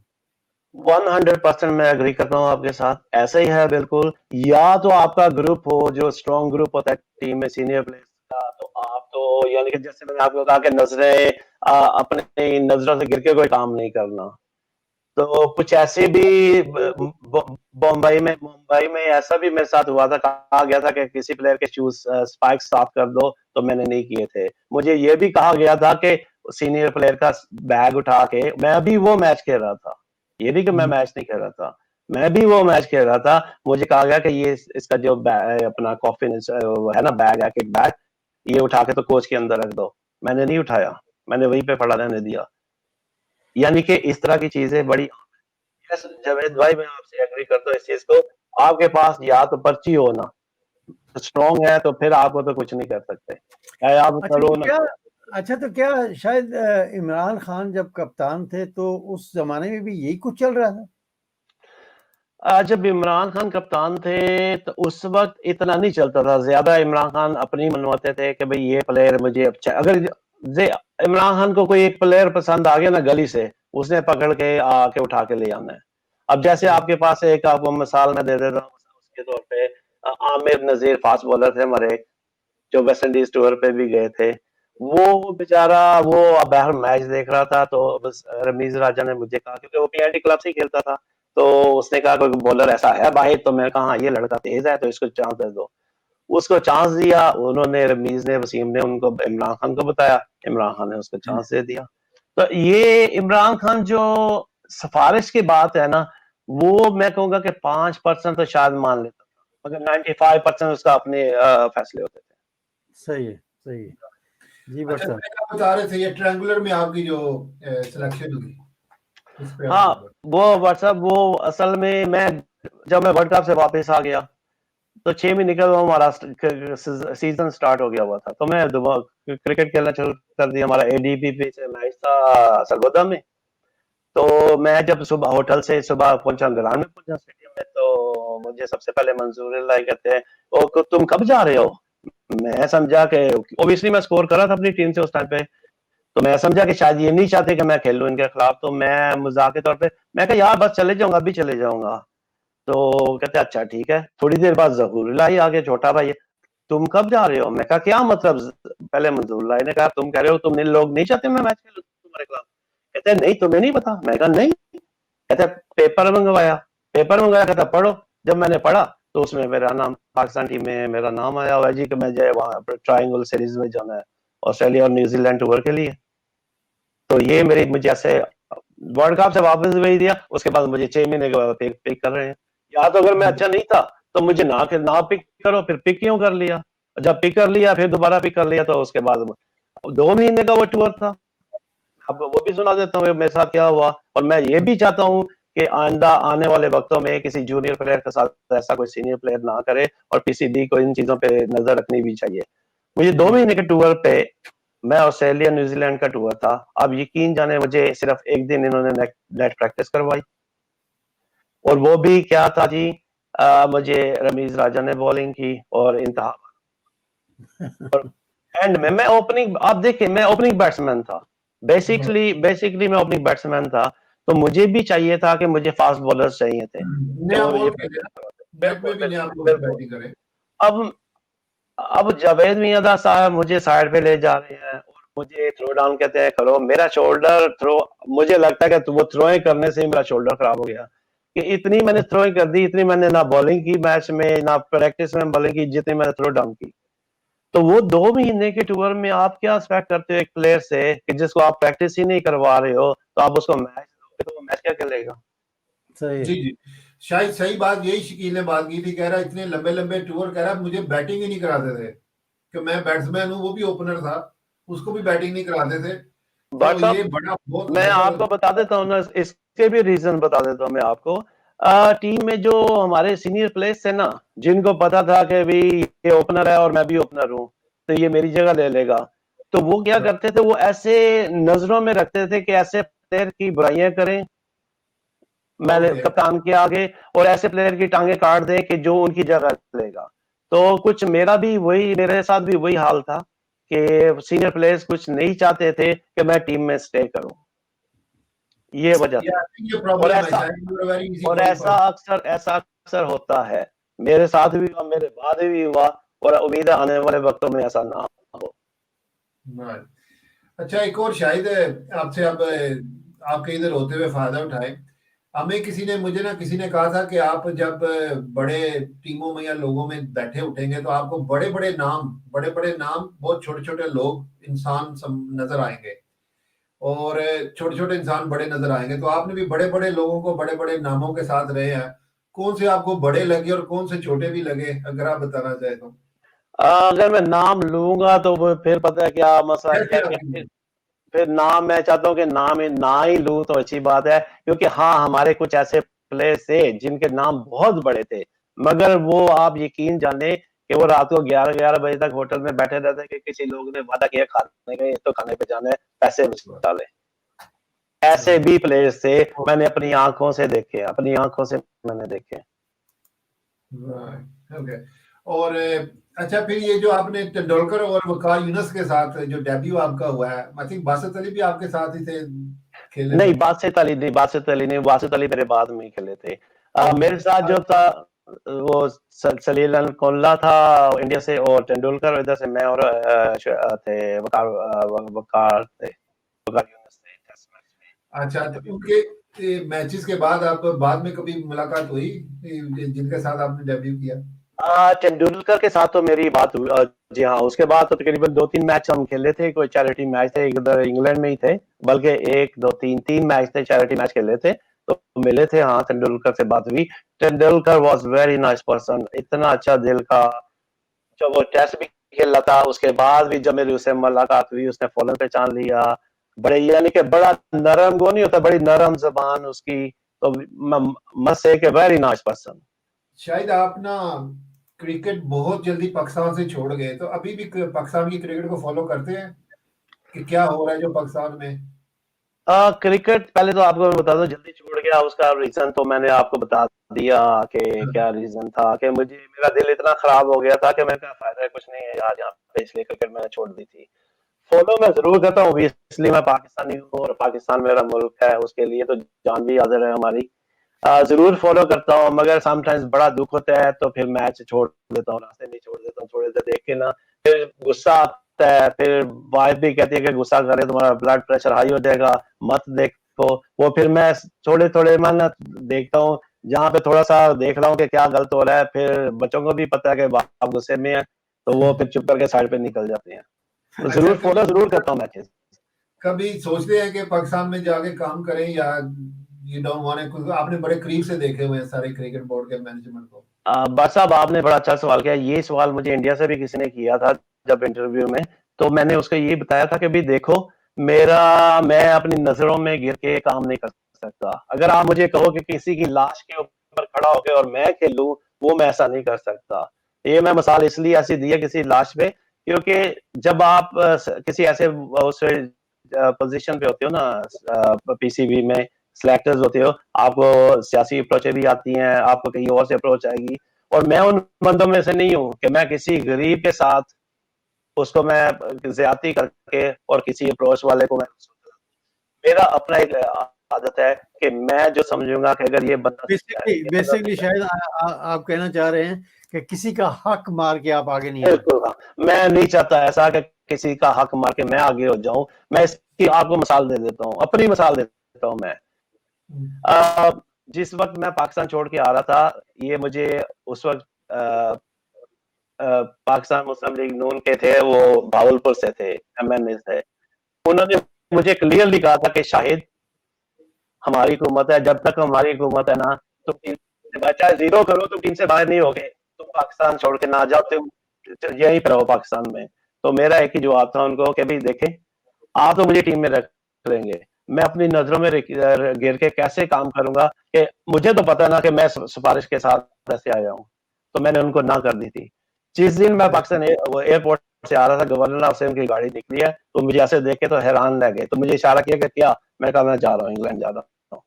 100% मैं एग्री करता हूँ आपके साथ, ऐसा ही है बिल्कुल। या तो आपका ग्रुप हो जो स्ट्रॉन्ग ग्रुप होता है टीम में सीनियर प्लेयर्स का, तो आप तो यानी कि जैसे मैंने आपको कहा कि नजरें अपने नजरों से गिर के कोई काम नहीं करना। तो कुछ ऐसे भी मुंबई में ऐसा भी मेरे साथ हुआ था, कहा गया था कि किसी प्लेयर के शूज स्पाइक साफ कर दो, तो मैंने नहीं किए थे। मुझे ये भी कहा गया था कि सीनियर प्लेयर का बैग उठा के, मैं भी वो मैच खेल रहा था, ये नहीं कि मैं मैच नहीं खेल रहा था, मैं भी वो मैच खेल रहा था। मुझे कहा गया कि ये इसका जो अपना कॉफिन है ना, बैग है किक बैग, ये उठा के तो कोच के अंदर रख दो। मैंने नहीं उठाया, मैंने वहीं पे पड़ा रहने दिया। यानी कि इस तरह की चीजें बड़ी। यस जावेद भाई, मैं आपसे एग्री करता हूँ इस चीज को। आपके पास या तो पर्ची हो ना, स्ट्रॉन्ग है, तो फिर आपको तो कुछ नहीं कर सकते, चाहे आप अच्छा करो तो ना क्या करो। अच्छा तो क्या शायद इमरान खान जब कप्तान थे तो उस जमाने में भी यही कुछ चल रहा था। जब इमरान खान कप्तान थे तो उस वक्त इतना नहीं चलता था ज्यादा। इमरान खान अपनी मनवाते थे कि भाई ये प्लेयर मुझे अच्छा, अगर इमरान खान को कोई एक प्लेयर पसंद आ गया ना गली से, उसने पकड़ के आके उठा के ले आना है। अब जैसे आपके पास एक आपको मिसाल मैं दे देता हूँ, उसके तौर पे आमिर नजीर फास्ट बॉलर थे हमारे, जो वेस्ट इंडीज टूर पे भी गए थे। वो बेचारा वो बाहर मैच देख रहा था, तो बस रमीज राजा ने मुझे कहा, क्योंकि वो पीएनडी क्लब से ही खेलता था, तो उसने कहा कोई बॉलर ऐसा है भाई, तो मैं कहा हाँ, ये लड़का तेज है तो इसको चांस दे दो। उसको चांस दिया उन्होंने, रमीज ने, वसीम ने उनको इमरान खान को बताया, इमरान खान ने उसको चांस दे दिया। तो ये इमरान खान जो सिफारिश की बात है ना, वो मैं कहूंगा कि 5% तो शायद मान लेता था, मगर 95% उसका अपने फैसले होते थे। सही है, सही है जी। अच्छा, बरसा क्या बता रहे थे ये ट्रायंगुलर में आपकी जो सिलेक्शन हुई, इस पे हाँ, आप वो व्हाट्सएप, वो असल में मैं जब मैं वर्ल्ड कप से वापस आ गया, तो 6 महीने का वो हमारा सीजन स्टार्ट हो गया हुआ था, तो मैं दोबारा क्रिकेट खेलना शुरू कर दिया। हमारा एडीपी से मैच था सरगोदा में, तो मैं जब सुबह होटल से सुबह पहुंचा, ग्राउंड में पहुंचा स्टेडियम में, तो मुझे सबसे पहले मंजूर इलाही कहते हैं, ओ तुम कब जा रहे हो? मैं समझा कि ओबियसली मैं स्कोर कर रहा था अपनी टीम से उस टाइम पे, तो मैं समझा कि शायद ये नहीं चाहते कि मैं खेलूं इनके खिलाफ, तो मैं मजाक के तौर पे मैं कहा यार बस चले जाऊंगा, अभी चले जाऊंगा। तो कहते अच्छा ठीक है। थोड़ी देर बाद जहूर इलाही आ गए, छोटा भाई, तुम कब जा रहे हो? मैं कहा क्या मतलब? पहले मंजूर इलाही ने कहा तुम कह रहे हो तुम लोग नहीं चाहते मैं मैच खेलूं तुम्हारे खिलाफ? कहते नहीं तुम्हें नहीं पता? मैं कहा नहीं। कहता पेपर मंगवाया, कहता पढ़ो। जब मैंने पढ़ा तो उसमें मेरा नाम, पाकिस्तान टीम में मेरा नाम आया हुआ है जी कि मुझे वहां पर ट्रायंगल सीरीज में जाना है, ऑस्ट्रेलिया और न्यूजीलैंड टूर के लिए। तो ये मेरे मुझे ऐसे वर्ल्ड कप से वापस भेज दिया, उसके बाद मुझे 6 महीने के बाद पिक कर रहे हैं। या तो अगर मैं अच्छा नहीं था तो मुझे ना पिक करो, फिर पिक क्यों कर लिया? जब पिक कर लिया फिर दोबारा पिक कर लिया, तो उसके बाद 2 महीने का वो टूर था। अब वो भी सुना देता हूँ मेरे साथ क्या हुआ, और मैं ये भी चाहता हूँ कि आइंदा आने वाले वक्तों में किसी जूनियर प्लेयर के साथ ऐसा कोई सीनियर प्लेयर ना करे, और पीसीबी को इन चीजों पे नजर रखनी भी चाहिए। मुझे 2 महीने के टूर पे, मैं ऑस्ट्रेलिया न्यूजीलैंड का टूर था, अब यकीन जाने मुझे सिर्फ एक दिन इन्होंने नेट प्रैक्टिस करवाई, और वो भी क्या था जी, मुझे रमीज राजा ने बॉलिंग की और इंतहा, और एंड में मैं ओपनिंग, आप देखिए मैं ओपनिंग बैट्समैन था, बेसिकली मैं ओपनिंग बैट्समैन था, तो मुझे भी चाहिए था कि मुझे फास्ट बॉलर्स चाहिए थे नया जो मुझे बॉल खेले, नेट बिल्कुल में भी नया बिल्कुल बॉल बिल्कुल। बैटिंग करे। अब अब जावेद मियांदाद साहब मुझे साइड पे ले जा रहे हैं और मुझे थ्रो डाउन कहते हैं करो, मेरा शोल्डर थ्रो, मुझे लगता है कि वो थ्रोइंग करने से ही मेरा शोल्डर खराब हो गया, कि इतनी मैंने थ्रोइंग कर दी, इतनी मैंने ना बॉलिंग की मैच में ना प्रैक्टिस में बॉलिंग की, जितनी मैंने थ्रो डाउन की। तो वो 2 महीने के टूर में आप क्या एक्सपेक्ट करते हो एक प्लेयर से कि जिसको आप प्रैक्टिस ही नहीं करवा रहे हो, तो आप उसको मैच दोगे तो वो मैच क्या खेलेगा? सही जी है। जी, शायद सही बात यही शकील ने बात की थी, कह रहा इतने लंबे लंबे टूर, कह रहा मुझे बैटिंग ही नहीं कराते थे, कि मैं बैट्समैन हूँ, वो भी ओपनर था, उसको भी बैटिंग नहीं कराते थे। तो बट ये साहब बड़ा बहुत मैं आपको जबरदस्त। बता देता हूँ ना, इसके भी रीजन बता देता हूँ मैं आपको। टीम में जो हमारे सीनियर प्लेयर्स थे ना, जिनको पता था कि भाई ये ओपनर है और मैं भी ओपनर हूँ, तो ये मेरी जगह ले लेगा, तो वो क्या करते थे, वो ऐसे नजरों में रखते थे कि ऐसे प्लेयर की बुराइयां करें मैंने ओके, कप्तान के आगे, और ऐसे प्लेयर की टांगे काट दें कि जो उनकी जगह लेगा। तो कुछ मेरे साथ भी वही हाल था कि सीनियर प्लेयर्स कुछ नहीं चाहते थे कि मैं टीम में स्टे करूं, ये वजह या थी। ये और प्रॉब्लम है, ऐसा शायद यू आर वेरी इजी और गोइंग पर्सन। ऐसा अक्सर होता है, मेरे साथ भी हुआ, मेरे बाद भी हुआ, और उम्मीद है आने वाले वक्तों में ऐसा ना हो। अच्छा, एक और शायद आपसे अब आपके इधर होते हुए फायदा उठाए, हमें किसी ने कहा था कि आप जब बड़े टीमों में या लोगों में बैठे उठेंगे तो आपको बड़े बड़े नाम, बहुत छोटे छोटे लोग इंसान नजर आएंगे, और छोटे छोटे इंसान बड़े नजर आएंगे। तो आपने भी बड़े बड़े लोगों को बड़े बड़े नामों के साथ रहे हैं, कौन से आपको बड़े लगे और कौन से छोटे भी लगे, अगर आप बताना चाहे तो। अगर मैं नाम लूंगा तो वो फिर पता है क्या मसला कैसे है कि आपकी। फिर नाम, मैं चाहता हूँ कि नाम ही ना ही लूं तो अच्छी बात है, क्योंकि हाँ हमारे कुछ ऐसे प्लेयर्स थे जिनके नाम बहुत बड़े थे, मगर वो आप यकीन जाने कि वो रात को 11-11 बजे तक होटल में बैठे रहते कि किसी लोग ने वादा किया खाने का, तो खाने पे जाना है, पैसे डाले। ऐसे भी प्लेयर्स थे, मैंने अपनी आंखों से देखे, अपनी आंखों से मैंने देखे। Right, okay. और अच्छा, फिर ये जो आपने तेंदुलकर और वकार यूनुस के साथ जो डेब्यू आपका हुआ है, आई थिंक बासित अली भी आपके साथ ही थे, खेले नहीं, थे। बासित अली मेरे बाद में खेले थे। मेरे साथ जो था वो सलील कोल्ला था इंडिया से, और तेंदुलकर इधर से, मैं और थे वकार यूनुस थे टेस्ट मैच में। अच्छा, तो उनके मैचेस के बाद आप बाद में कभी मुलाकात हुई जिनके साथ आपने डेब्यू किया? तेंदुलकर के साथ तो मेरी बात हुई, जी हाँ, उसके बाद तो तकरीबन 2-3 मैच हम खेले थे, कोई चैरिटी मैच थे, इधर इंग्लैंड में ही थे, बल्कि 1-2-3 मैच थे, चैरिटी मैच खेले थे, तो मिले थे। हाँ, तेंदुलकर से बात हुई। Tendulkar was very nice person, इतना अच्छा दिल का। जब वो टेस्ट भी खेला था, उसके बाद भी जब मेरी उससे मुलाकात हुई, उसने फौरन पहचान लिया। बड़े, यानी कि बड़ा नरम, वो नहीं होता, बड़ी नरम जबान उसकी, तो मस्ट से कि वेरी नाइस पर्सन। शायद आप ना क्रिकेट बहुत जल्दी पाकिस्तान से छोड़ गए, तो अभी भी पाकिस्तान की क्रिकेट को फॉलो करते हैं कि क्या हो रहा है जो पाकिस्तान में? क्रिकेट पहले तो आपको मैं बता दूं, जल्दी छूट गया, उसका रीजन तो मैंने आपको बता दिया कि क्या रीजन था, कि मुझे, मेरा दिल इतना खराब हो गया था कि मैं, क्या फायदा है, कुछ नहीं है यार यहाँ पे, इसलिए क्रिकेट मैंने छोड़ दी थी। फॉलो मैं जरूर करता हूँ, इसलिए मैं पाकिस्तानी हूँ और पाकिस्तान मेरा मुल्क है, उसके लिए तो जान भी हाजिर है हमारी। जरूर फॉलो करता हूँ, मगर समटाइम्स बड़ा दुख होता है, तो फिर मैच छोड़ देता हूँ, रास्ते में छोड़ देता हूँ, थोड़ी देर देख के ना, फिर गुस्सा आता है, फिर वाइफ भी कहती है कि गुस्सा करे तुम्हारा ब्लड प्रेशर हाई हो जाएगा, मत देखो। वो फिर मैं थोड़े थोड़े मैं ना देखता हूँ, जहाँ पे थोड़ा सा देख रहा हूँ कि क्या गलत हो रहा है, फिर बच्चों को भी पता है कि बाप गुस्से में है, तो वो फिर चुप करके साइड पे निकल जाते हैं। तो अच्छा, जरूर फॉलो जरूर करता हूँ मैचेस। कभी सोचते हैं कि पाकिस्तान में जाके काम करें, या ये डोंट वांट, कुछ आपने बड़े करीब से देखे हुए हैं सारे क्रिकेट बोर्ड के मैनेजमेंट को? भट्ट साहब, आपने बड़ा अच्छा सवाल किया। ये सवाल मुझे इंडिया से भी किसी ने किया था जब इंटरव्यू में, तो मैंने उसको ये बताया था कि भी देखो, मैं अपनी नजरों में गिर के काम नहीं कर सकता। अगर आप मुझे कहो कि किसी की लाश के ऊपर खड़ा होकर और मैं खेलूं, वो मैं ऐसा नहीं कर सकता। ये मैं मिसाल इसलिए ऐसी दी है किसी लाश पे, क्योंकि जब आप किसी ऐसे उस पोजीशन पे होते हो ना, पीसीबी में सिलेक्टर्स होते हो, आपको सियासी अप्रोचें भी आती हैं, आपको कहीं और से अप्रोच आएगी, और मैं उन बंदों में से नहीं हूँ कि मैं किसी गरीब के साथ उसको मैं ज्यादती करके और किसी अप्रोच वाले को मैं, मेरा अपना एक आदत है कि मैं जो समझूंगा कि अगर ये बंदा बेसिकली शायद आप कहना चाह रहे हैं कि किसी का हक मार के आप आगे नहीं आए। बिल्कुल, हाँ, मैं नहीं चाहता ऐसा कि किसी का हक मार के मैं आगे हो जाऊं। मैं इसकी आपको मिसाल दे देता हूँ, अपनी मिसाल दे देता हूँ मैं। अ, जिस वक्त मैं पाकिस्तान छोड़ के आ रहा था, ये मुझे उस वक्त पाकिस्तान मुस्लिम लीग नून के थे, वो भावलपुर से थे, एमएनए से। उन्होंने मुझे क्लियरली कहा था कि शाहिद, हमारी हुकूमत है, जब तक हमारी हुकूमत है ना, तुम टीम से बाहर, चाहे जीरो करो, तुम टीम से बाहर नहीं होगे, तुम पाकिस्तान छोड़ के ना जाओ, तुम यहीं पर रहो पाकिस्तान में। तो मेरा एक ही जवाब था उनको कि भाई देखें, आप तो मुझे टीम में रख लेंगे, मैं अपनी नजरों में गिर के कैसे काम करूंगा, कि मुझे तो पता ना कि मैं सिफारिश के साथ ऐसे आया हूँ। तो मैंने उनको ना कर दी थी। जिस दिन मैं पाकिस्तान एयरपोर्ट से आ रहा था, गवर्नर हाउस की गाड़ी निकली है, तो मुझे ऐसे देख के तो हैरान रह गए, तो मुझे इशारा किया कि क्या, मैं कहा मैं जा रहा हूँ, इंग्लैंड जा रहा हूँ।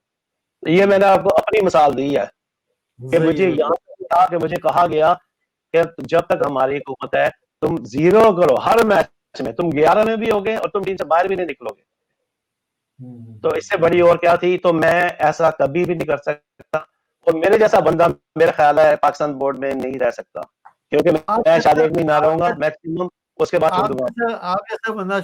तो ये मैंने आपको अपनी मिसाल दी है कि सही मुझे है। यहाँ था कि मुझे कहा गया कि जब तक हमारी हुकूमत है, तुम जीरो करो हर मैच में, तुम 11 में भी होगे और तुम टीम से बाहर भी नहीं निकलोगे। तो इससे बड़ी और क्या थी, तो मैं ऐसा कभी भी नहीं कर सकता, और मेरे जैसा बंदा, मेरा ख्याल है, पाकिस्तान बोर्ड में नहीं रह सकता, क्योंकि आप मैं शायद जैसा 1 महीना आप रहूंगा मैक्सिमम, उसके बाद छोड़ दूंगा। आप जैसा बंदा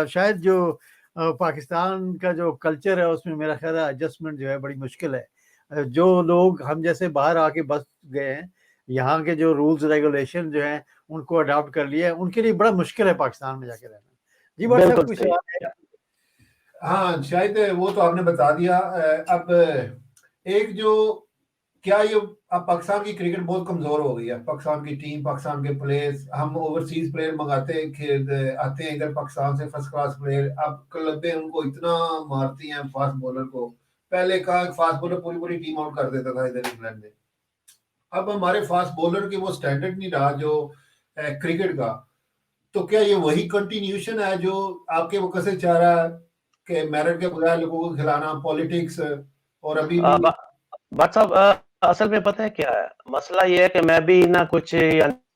शायद जो पाकिस्तान का जो कल्चर है उसमें मेरा ख्याल है एडजस्टमेंट जो है बड़ी मुश्किल है। जो लोग हम जैसे बाहर आके बस गए हैं, यहाँ के जो रूल्स रेगुलेशन जो हैं उनको अडॉप्ट कर लिया है, उनके लिए बड़ा मुश्किल है पाकिस्तान में जाके रहना। जी भट्ट साहब, बिल्कुल कुछ सही। सवाल है? हाँ, शायद वो तो आपने बता दिया। अब एक जो, क्या ये अब पाकिस्तान की क्रिकेट बहुत कमजोर हो गई है, पाकिस्तान की टीम, पाकिस्तान के प्लेयर्स, हम ओवरसीज प्लेयर मंगाते हैं, खेल आते हैं इधर पाकिस्तान से फर्स्ट क्लास प्लेयर, अब क्लबें उनको इतना मारती हैं फास्ट बॉलर को। पहले का फास्ट बॉलर पूरी पूरी टीम आउट कर देता था इधर इंग्लैंड में। अब हमारे फास्ट बॉलर की वो स्टैंडर्ड नहीं रहा जो क्रिकेट का। तो क्या ये वही कंटिन्यूशन है जो आपके वक्त से चाह रहा है कि मेरिट के बगैर लोगों को खिलाना, पॉलिटिक्स, और अभी अ, भी? बा- बात साहब, असल में पता है क्या है मसला, ये है कि मैं भी ना कुछ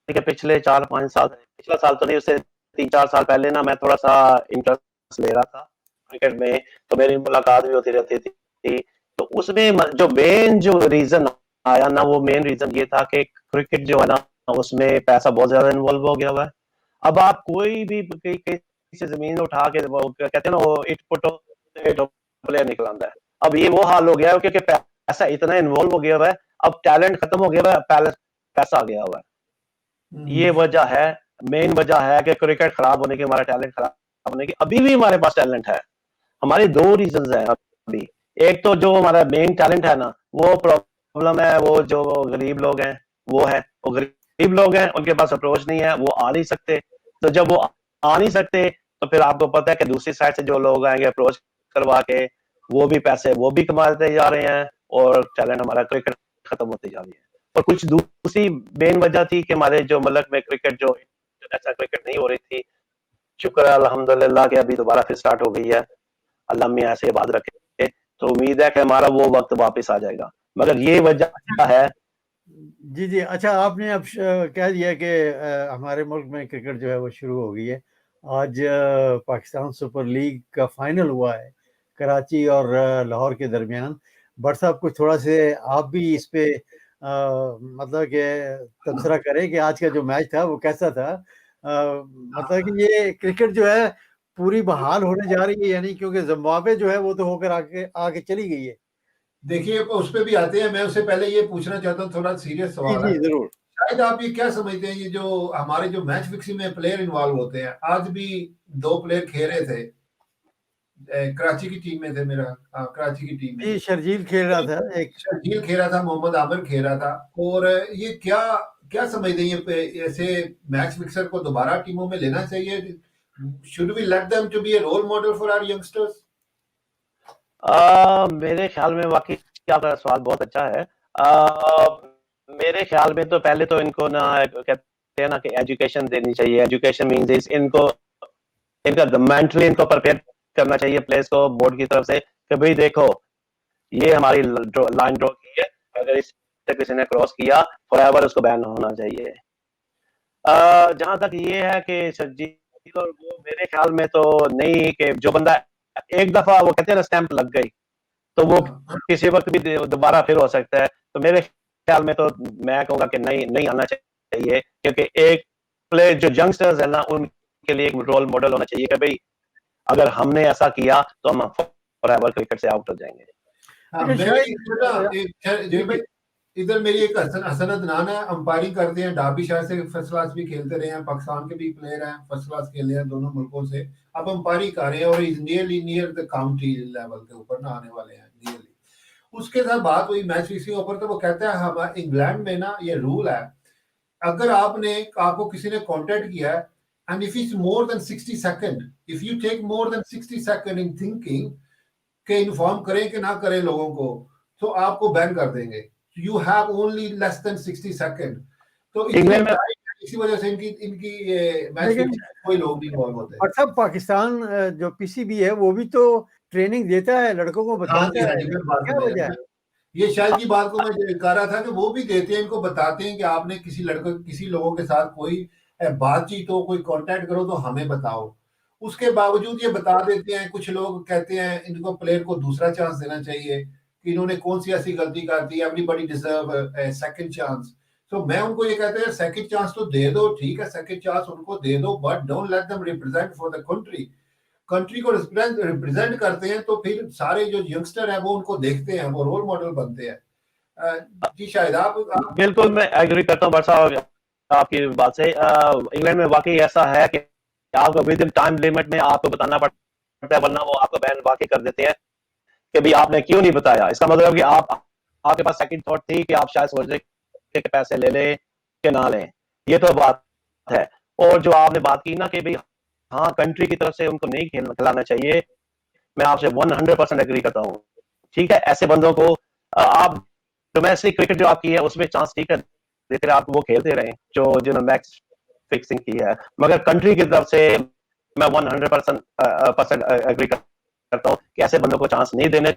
कि पिछले 4-5 साल, पिछला साल तो नहीं, उससे 3-4 साल पहले ना मैं थोड़ा सा इंटरेस्ट ले रहा था क्रिकेट में, तो मेरी मुलाकात भी होती रहती थी। तो उसमें जो मेन जो रीजन आया ना, वो मेन रीजन ये था कि क्रिकेट जो है ना, उसमें पैसा बहुत ज्यादा इन्वॉल्व हो गया हुआ है। अब आप कोई भी किसी जमीन उठा के, वो कहते हैं ना, वो इट पुटो प्लेयर निकल आता है। अब ये वो हाल हो गया है क्योंकि पैसा इतना इन्वॉल्व हो गया हुआ है, अब टैलेंट खत्म हो गया हुआ है, पैसा आ गया हुआ है। ये वजह है, मेन वजह है कि क्रिकेट खराब होने की, हमारा टैलेंट खराब होने की। अभी भी हमारे पास टैलेंट है। हमारे 2 रीजंस हैं अभी। एक तो जो हमारा मेन टैलेंट है ना, वो प्रॉब्लम है, वो जो गरीब लोग हैं, वो गरीब लोग हैं, उनके पास अप्रोच नहीं है, वो आ नहीं सकते। तो जब वो आ नहीं सकते, तो फिर आपको पता है कि दूसरी साइड से जो लोग आएंगे अप्रोच करवा के, वो भी पैसे वो भी कमाते जा रहे हैं, और टैलेंट हमारा क्रिकेट खत्म होती जा रही है। और कुछ दूसरी मेन वजह थी कि हमारे जो मुल्क में क्रिकेट, जो इंटरनेशनल क्रिकेट नहीं हो रही थी। शुक्र है अल्हम्दुलिल्लाह कि अभी दोबारा फिर स्टार्ट हो गई है। अल्लाह मियां ऐसे बात रखे, तो उम्मीद है कि हमारा वो वक्त वापस आ जाएगा। मगर ये वजह है। जी जी, अच्छा, आपने अब कह दिया कि हमारे मुल्क में क्रिकेट जो है वो शुरू हो गई है। आज पाकिस्तान सुपर लीग का फाइनल हुआ है कराची और लाहौर के दरमियान। भट्ट साहब, कुछ थोड़ा से आप भी इस पे मतलब कि तबसरा करें कि आज का जो मैच था वो कैसा था। मतलब कि ये क्रिकेट जो है पूरी बहाल होने जा रही है, यानी क्योंकि जिम्बाब्वे जो है वो तो होकर आके आके चली गई है। देखिए, उस पे भी आते हैं। मैं उससे पहले ये पूछना चाहता हूँ, थोड़ा सीरियस जी सवाल है। जी, जरूर। शायद आप ये क्या समझते हैं, ये जो हमारे जो मैच फिक्सिंग में प्लेयर इन्वॉल्व होते हैं, आज भी 2 प्लेयर खेल रहे थे, कराची की टीम में थे मेरा, कराची की टीम में जी, शर्जील खेल रहा था एक। शर्जील खेल रहा था, मोहम्मद आमिर खेल रहा था। और ये क्या क्या समझते हैं, ये ऐसे मैच फिक्सर को दोबारा टीमों में लेना चाहिए? Should we let them to be a role model for our youngsters? मेरे ख्याल में वाकई आपका सवाल बहुत अच्छा है। मेरे ख्याल में तो पहले तो इनको ना, कहते हैं ना कि एजुकेशन देनी चाहिए। एजुकेशन मीन्स इनको, इनका मेंटली इनको प्रिपेयर करना चाहिए प्लेयर्स को, बोर्ड की तरफ से, कि भाई देखो, ये हमारी लाइन ड्रॉ की है, अगर इस किसी ने क्रॉस किया, फॉरएवर उसको बैन होना चाहिए। जहां तक ये है कि शर्जील और वो, मेरे ख्याल में तो नहीं, कि जो बंदा एक दफा, वो कहते हैं ना, स्टैंप लग गई, तो वो किसी वक्त भी दोबारा फिर हो सकता है। तो मेरे ख्याल में तो मैं कहूंगा कि नहीं, नहीं आना चाहिए, क्योंकि एक प्लेयर जो यंगस्टर्स है ना, उनके लिए एक रोल मॉडल होना चाहिए कि भाई अगर हमने ऐसा किया तो हम फॉरएवर क्रिकेट से आउट हो जाएंगे। हाँ, अच्छा, मैं शायद जी भाई, इधर मेरी एक हसन अदनान है, अंपायरिंग करते हैं, डार्बी शायर से फर्स्ट क्लास भी खेलते रहे हैं, पाकिस्तान के भी प्लेयर हैं, फर्स्ट क्लास खेले हैं दोनों मुल्कों से। अब अंपायरिंग कर रहे हैं और is nearly near the county level के ऊपर ना आने वाले हैं नियरली। उसके साथ बात हुई मैच फिक्सिंग ऊपर, तो वो कहता है हमारे इंग्लैंड में ना ये रूल है, अगर आपको किसी ने कांटेक्ट किया है, and if it's more than 60 second, if you take more than 60 second in thinking के इन्फॉर्म करें कि ना करें लोगों को, तो आपको बैन कर देंगे। You have only less than 60 second. तो इंग्लैंड में इसी वजह से इनकी इनकी मैच लेकिन कोई लोग नहीं इन्वॉल्व होते। और सब पाकिस्तान जो पीसीबी है वो भी तो ट्रेनिंग देता है, लड़कों को हाँ जी, बताता हाँ है, जी, मैं बात क्या वजह है? ये शायद की बात को मैं कह रहा था कि वो भी देते हैं, इनको बताते हैं कि आपने किसी लोगों के साथ कोई बातचीत हो, कोई कांटेक्ट करो तो हमें बताओ। उसके बावजूद ये बता देते हैं। कुछ लोग कहते हैं इनको प्लेयर को दूसरा चांस देना चाहिए, कि इन्होंने कौन सी ऐसी गलती कर दी, एवरीबॉडी डिजर्व सेकंड चांस। तो मैं उनको ये कहते हैं, सेकंड चांस तो दे दो, ठीक है, सेकंड चांस उनको दे दो, but don't let them represent for the country को रिप्रेजेंट करते हैं, तो फिर सारे जो यंगस्टर हैं वो उनको देखते हैं, वो रोल मॉडल बनते हैं। जी शायद आप बिल्कुल मैं एग्री करता हूँ बरसा आपकी बात से। इंग्लैंड में वाकई ऐसा है कि आपको विद इन टाइम लिमिट में आपको बताना पड़ता है, वरना वो आपको बैन वाकई कर देते हैं कि भाई आपने क्यों नहीं बताया। इसका मतलब कि आपके पास सेकंड थॉट थी कि आप शायद सोच रहे कि पैसे ले लें कि ना लें, ये तो बात है। और जो आपने बात की ना कि भाई हाँ, कंट्री की तरफ से उनको नहीं खिलाना चाहिए, मैं आपसे 100% एग्री करता हूँ। ठीक है, ऐसे बंदों को आप डोमेस्टिक क्रिकेट जो आपकी है उसमें चांस ठीक है देते रहे, आप वो खेलते रहे जो जिन्होंने मैच फिक्सिंग की है, मगर कंट्री की तरफ से मैं 100% एग्री करता हूँ कि ऐसे बंदों को चांस नहीं देने,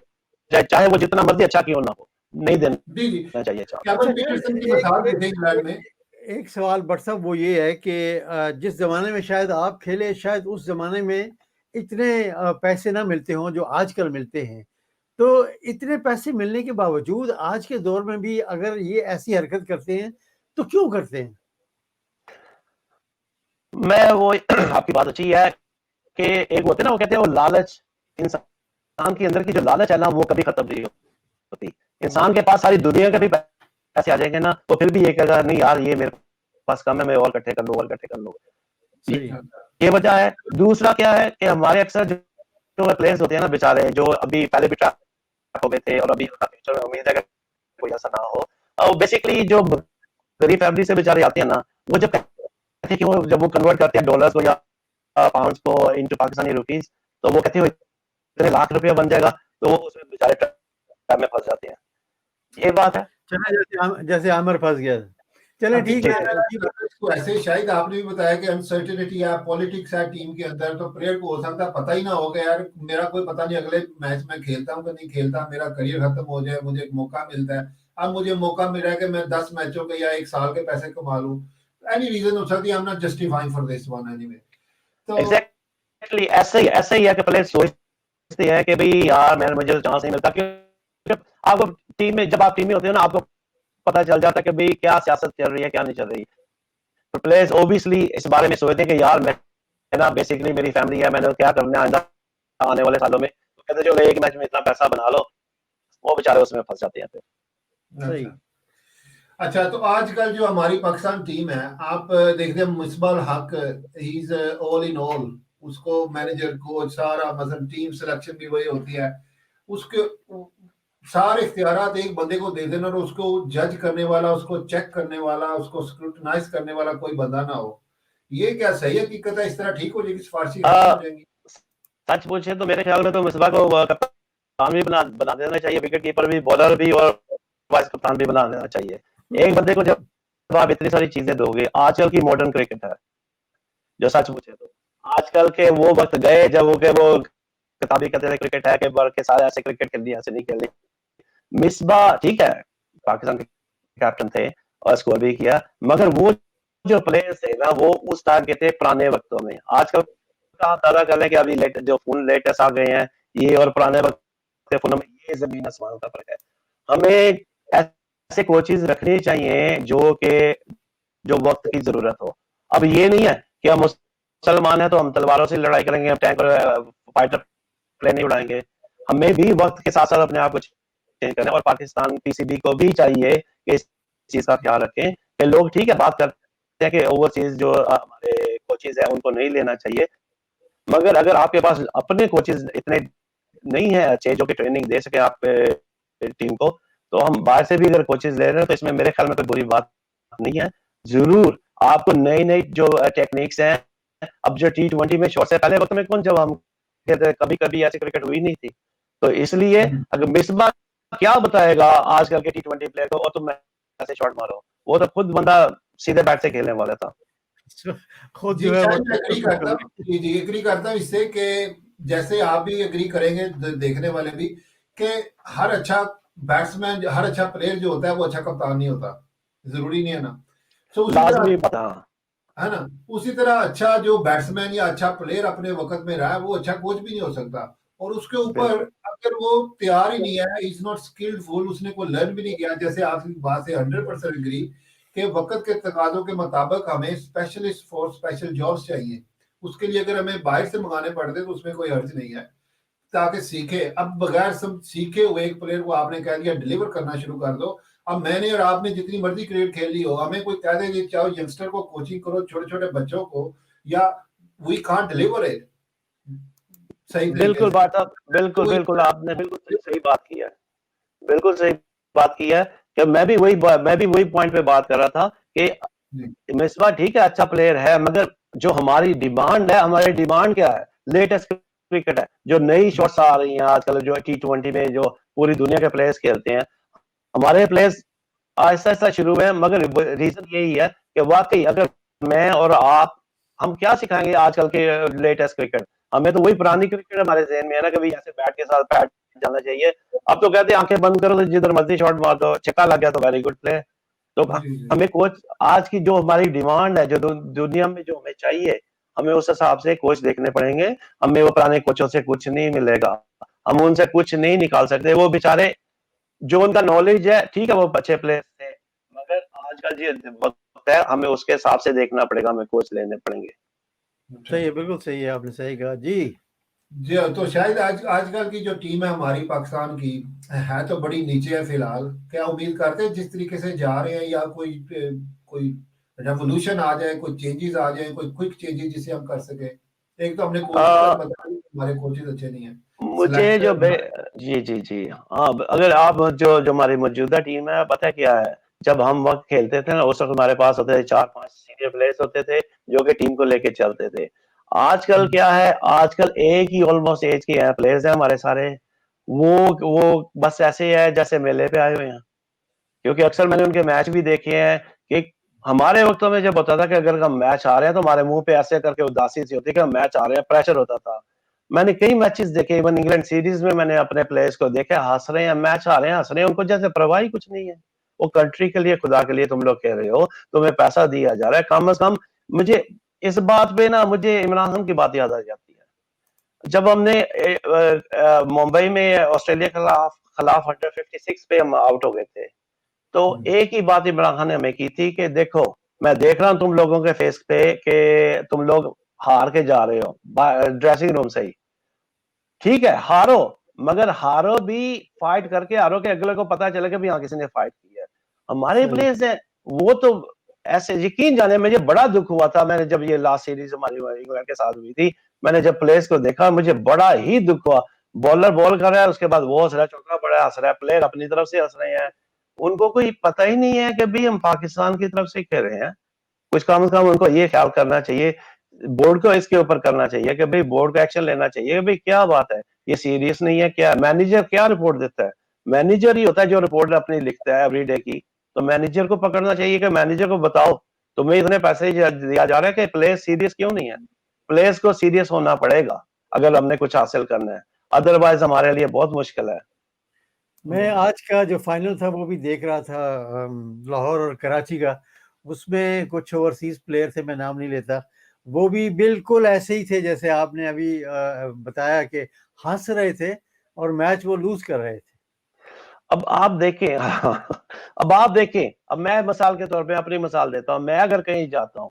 चाहे वो जितना मर्जी अच्छा क्यों ना हो, नहीं जी जी देना चाहिए चांस। केविन पीटरसन की मिसाल देते हैं इंग्लैंड में। एक सवाल बट साहब वो ये है कि जिस ज़माने में शायद आप खेले, शायद उस ज़माने में इतने पैसे ना मिलते हों जो आजकल मिलते हैं। तो इतने पैसे मिलने के बावजूद आज के दौर में भी अगर ये ऐसी हरकत करते हैं, तो क्यों करते हैं? मैं वो आपकी बात अच्छी है कि एक होते हैं ना, वो कहते हैं वो लालच, इंसान के अंदर की जो लालच है ना, वो कभी खत्म नहीं होती। इंसान के पास सारी दुनिया के भी पैसे आ जाएंगे ना, तो फिर भी ये कहेगा नहीं यार, ये मेरे पास कम है, मैं और इकट्ठे कर लूँ और इकट्ठे कर लूँ। सही। ये वजह है। दूसरा क्या है कि हमारे अक्सर जो प्लेयर्स होते हैं ना बेचारे, जो अभी पहले भी ट्रैक हो गए थे और अभी फ्यूचर में उम्मीद है कि कोई ऐसा ना हो, और बेसिकली जो गरीब फैमिली से बेचारे आते हैं ना, वो जब कहते हैं कि वो जब वो कन्वर्ट करते हैं डॉलर्स को या पाउंड्स को इनटू पाकिस्तानी रुपीस, तो वो कहते हैं इतने लाख रुपया बन जाएगा, तो वो उसमें बेचारे ट्रैप में फंस जाते हैं। ये बात है। चले जैसे आमिर फंस गया। चले अभी ठीक क्या है। है इसको ऐसे, शायद आपने भी बताया कि अनसर्टेनिटी है, पॉलिटिक्स है टीम के अंदर, तो प्लेयर को हो सकता है पता ही ना हो कि यार मेरा कोई पता नहीं अगले मैच में खेलता हूँ कि नहीं खेलता, मेरा करियर खत्म हो जाए, मुझे एक मौका मिलता है, अब मुझे मौका मिल रहा है कि मैं 10 मैचों के या 1 साल के पैसे कमा लूं, एनी रीजन हो सकती है, I am not justifying for this one anyway. तो एग्जैक्टली ऐसे ही है कि प्लेयर सोचते हैं कि भाई यार मैं मुझे तो चांस नहीं मिलता, क्योंकि आपको टीम में, जब आप टीम में होते हो ना, आपको पता चल जाता है कि भाई क्या सियासत चल रही है, क्या नहीं चल रही। तो प्लेयर्स ओबियसली इस बारे में सोचते हैं कि यार मैं ना, बेसिकली मेरी फैमिली है, मैंने क्या करना है आइंदा आने वाले सालों में, तो कहते चलो एक मैच में इतना पैसा बना लो, वो बेचारे उसमें फंस जाते हैं फिर। सही। अच्छा, तो आजकल जो हमारी पाकिस्तान टीम है, आप देखते हैं मिसबाह अल हक, he is all in all, उसको मैनेजर कोच सारा, मतलब टीम सिलेक्शन भी वही होती है, उसके सारे इख्तियारात एक बंदे को दे देना और उसको जज करने वाला, उसको चेक करने वाला, उसको स्क्रूटनाइज करने वाला कोई बंदा ना हो। ये क्या सही हकीकत है? इस तरह ठीक हो जाएगी, सिफारिशी खत्म हो जाएंगी? सच पूछे तो मेरे ख्याल में तो मिसबा को कप्तान भी बना देना चाहिए, विकेट कीपर भी, बॉलर भी, और वाइस कप्तान भी बना देना चाहिए। एक बंदे को जब आप इतनी सारी चीजें दोगे, आजकल की मॉडर्न क्रिकेट है जो, सच पूछे तो आजकल के वो वक्त गए जब वो किताबी कहते थे क्रिकेट है, के सारे ऐसे क्रिकेट खेल दी, ऐसे नहीं खेल दी। मिसबा ठीक है, पाकिस्तान के कैप्टन थे और स्कोर भी किया, मगर वो जो प्लेयर्स थे ना, वो उस टाइम के थे पुराने वक्तों में। आजकल का आप दावा कर लें कि अभी जो फोन लेटेस्ट आ गए हैं, ये और पुराने वक्त के फोनों में ये जमीन आसमान का फर्क है। हमें ऐसे कोचेज रखने चाहिए जो वक्त की जरूरत हो। अब ये नहीं है कि हम मुसलमान हैं तो हम तलवारों से लड़ाई करेंगे, हम टैंक फाइटर प्लेन नहीं उड़ाएंगे। हमें भी वक्त के साथ साथ अपने आप को चेंज करना है, और पाकिस्तान पीसीबी को भी चाहिए कि इस चीज का ख्याल रखें कि लोग ठीक है बात करते हैं कि ओवरसीज जो हमारे कोचेज है उनको नहीं लेना चाहिए, मगर अगर आपके पास अपने कोचेज इतने नहीं है अच्छे जो कि ट्रेनिंग दे सके आप टीम को, तो हम बाहर से भी अगर कोचेज ले रहे हैं तो इसमें मेरे ख्याल में कोई बुरी बात नहीं है। जरूर आपको नई नई जो टेक्निक्स हैं, अब जो T20 में शॉट से पहले वक्त में कौन, जब हम कभी कभी ऐसी क्रिकेट हुई नहीं थी, तो इसलिए अगर मिसबा क्या बताएगा आजकल के T20 प्लेयर को, और तुम ऐसे शॉट मारो, वो तो खुद बंदा सीधे बैट से खेलने वाला था। खुद जी जो है शायद मैं एग्री करता हूँ, जी एग्री करता हूँ इससे, कि जैसे आप भी एग्री करेंगे, देखने वाले भी, कि हर अच्छा बैट्समैन, हर अच्छा प्लेयर जो होता है वो अच्छा कप्तान नहीं होता, जरूरी नहीं है ना। तो उसी तरह लाजमी पता। है ना, उसी तरह अच्छा जो बैट्समैन या अच्छा प्लेयर अपने वक्त में रहा है, वो अच्छा कोच भी नहीं हो सकता। और उसके ऊपर अगर वो तैयार ही नहीं है, इज नॉट स्किल्डफुल, उसने कोई लर्न भी नहीं किया, जैसे आपकी बात से 100% एग्री कि वक्त के तकाजों के मुताबिक हमें स्पेशलिस्ट फॉर स्पेशल जॉब्स चाहिए। उसके लिए अगर हमें बाहर से मंगाने पड़ते तो उसमें कोई हर्ज नहीं है, ताकि सीखे। अब बगैर सब सीखे हुए एक प्लेयर को आपने कह दिया डिलीवर करना शुरू कर दो। अब मैंने और आपने जितनी मर्जी क्रिकेट खेल ली हो, हमें कोई कह दे चाहो यंगस्टर को कोचिंग करो, छोटे छोटे बच्चों को, या वी कांट डिलीवर इट सही तरीके बिल्कुल से। बात आप, बिल्कुल कोई बिल्कुल आपने बिल्कुल सही बात की है, बिल्कुल सही बात की है कि मैं भी वही पॉइंट पे बात कर रहा था कि मिसबा ठीक है अच्छा प्लेयर है, मगर जो हमारी डिमांड है, हमारी डिमांड क्या है, लेटेस्ट क्रिकेट है, जो नई शॉट्स आ रही हैं आजकल, जो T20 में जो पूरी दुनिया के प्लेयर्स खेलते हैं, हमारे प्लेयर्स आहिस्ता आहिस्ता शुरू हुए हैं, मगर रीजन यही है कि वाकई अगर मैं और आप, हम क्या सिखाएंगे आजकल के लेटेस्ट क्रिकेट, हमें तो वही पुरानी क्रिकेट हमारे जहन में है ना, कभी ऐसे बैट के साथ बैट जाना चाहिए। अब तो कहते हैं आंखें बंद करो तो जिधर मर्जी शॉट मार दो, छक्का लग गया तो वेरी गुड प्ले। तो जी जी हमें कोच आज की जो हमारी डिमांड है, जो दुनिया में जो हमें चाहिए, हमें उस हिसाब से कोच देखने पड़ेंगे। हमें वो पुराने कोचों से कुछ नहीं मिलेगा, हम उनसे कुछ नहीं निकाल सकते। वो बेचारे जो उनका नॉलेज है, ठीक है, वो अच्छे प्लेयर थे, मगर आज का जो वक्त है, हमें उसके हिसाब से देखना पड़ेगा, हमें कोच लेने पड़ेंगे। सही है, बिल्कुल सही है, आपने सही कहा जी। जी। तो शायद आजकल की जो टीम है हमारी पाकिस्तान की, है तो बड़ी नीचे है फिलहाल। क्या उम्मीद करते हैं जिस तरीके से जा रहे हैं, या कोई रेवोल्यूशन आ जाए, कोई चेंजेस आ जाए, कोई क्विक चेंजेस जिसे हम कर सके? एक तो हमने कोच की बात आ, बताई, हमारे कोचेज अच्छे नहीं है, मुझे जो सिलेक्टर। जी जी जी, हाँ, अगर आप जो हमारी मौजूदा टीम है, पता है क्या है, जब हम वक्त खेलते थे ना, उस वक्त हमारे पास होते थे 4-5 सीनियर प्लेयर्स होते थे, जो कि टीम को लेके चलते थे। आजकल क्या है, आजकल एक ही ऑलमोस्ट एज के हैं प्लेयर्स हैं हमारे सारे, वो बस ऐसे है जैसे मेले पे आए हुए हैं। क्योंकि अक्सर मैंने उनके मैच भी देखे हैं कि हमारे वक्तों में जब होता था कि अगर हम मैच आ रहे हैं, तो हमारे मुंह पे ऐसे करके उदासी सी होती है कि हम मैच आ रहे हैं, प्रेशर होता था। मैंने कई मैचेस देखे, इवन इंग्लैंड सीरीज में मैंने अपने प्लेयर्स को देखा, हंस रहे हैं, मैच आ रहे हैं, हंस रहे हैं, उनको जैसे परवाह ही कुछ नहीं है। वो कंट्री के लिए, खुदा के लिए तुम लोग खेल रहे हो, तुम्हें पैसा दिया जा रहा है, कम से कम। मुझे इस बात पे ना, मुझे इमरान खान की बात याद आ जाती है। जब हमने मुंबई में ऑस्ट्रेलिया के खिलाफ खिलाफ 156 पे हम आउट हो गए थे, तो एक ही बात इमरान खान ने हमें की थी कि देखो, मैं देख रहा हूं तुम लोगों के फेस पे कि तुम लोग हार के जा रहे हो ड्रेसिंग रूम से ही। ठीक है, हारो, मगर हारो भी फाइट करके हारो, के अगले को पता चले कि भी हाँ, किसी ने फाइट की है। हमारे सही। प्लेयर्स हैं, वो तो ऐसे, यकीन जाने, मुझे बड़ा दुख हुआ था, मैंने जब ये लास्ट सीरीज हमारी इंग्लैंड के साथ हुई थी, मैंने जब प्लेयर्स को देखा, मुझे बड़ा ही दुख हुआ। बॉलर बॉल कर रहा है, उसके बाद वो हंस रहा है, चौका पड़ा हंस रहा है, प्लेयर अपनी तरफ से हंस रहे हैं। उनको कोई पता ही नहीं है कि भी हम पाकिस्तान की तरफ से खेल रहे हैं। कुछ कम से कम उनको ये ख्याल करना चाहिए, बोर्ड को इसके ऊपर करना चाहिए कि भाई बोर्ड का एक्शन लेना चाहिए कि भाई क्या बात है, ये सीरियस नहीं है क्या? मैनेजर क्या रिपोर्ट देता है? मैनेजर ही होता है जो रिपोर्ट अपनी लिखता है एवरीडे की। तो मैनेजर को पकड़ना चाहिए कि मैनेजर को बताओ, तुम्हें इतने पैसे दिया जा रहा है कि प्लेयर सीरियस क्यों नहीं है? प्लेयर्स को सीरियस होना पड़ेगा अगर हमने कुछ हासिल करना है, अदरवाइज हमारे लिए बहुत मुश्किल है। मैं आज का जो फाइनल था वो भी देख रहा था, लाहौर और कराची का। उसमें कुछ ओवरसीज प्लेयर थे, मैं नाम नहीं लेता, वो भी बिल्कुल ऐसे ही थे जैसे आपने अभी बताया कि हंस रहे थे और मैच वो लूज कर रहे थे। अब आप देखें अब आप देखें, अब मैं मिसाल के तौर पे अपनी मिसाल देता हूं, मैं अगर कहीं जाता हूं,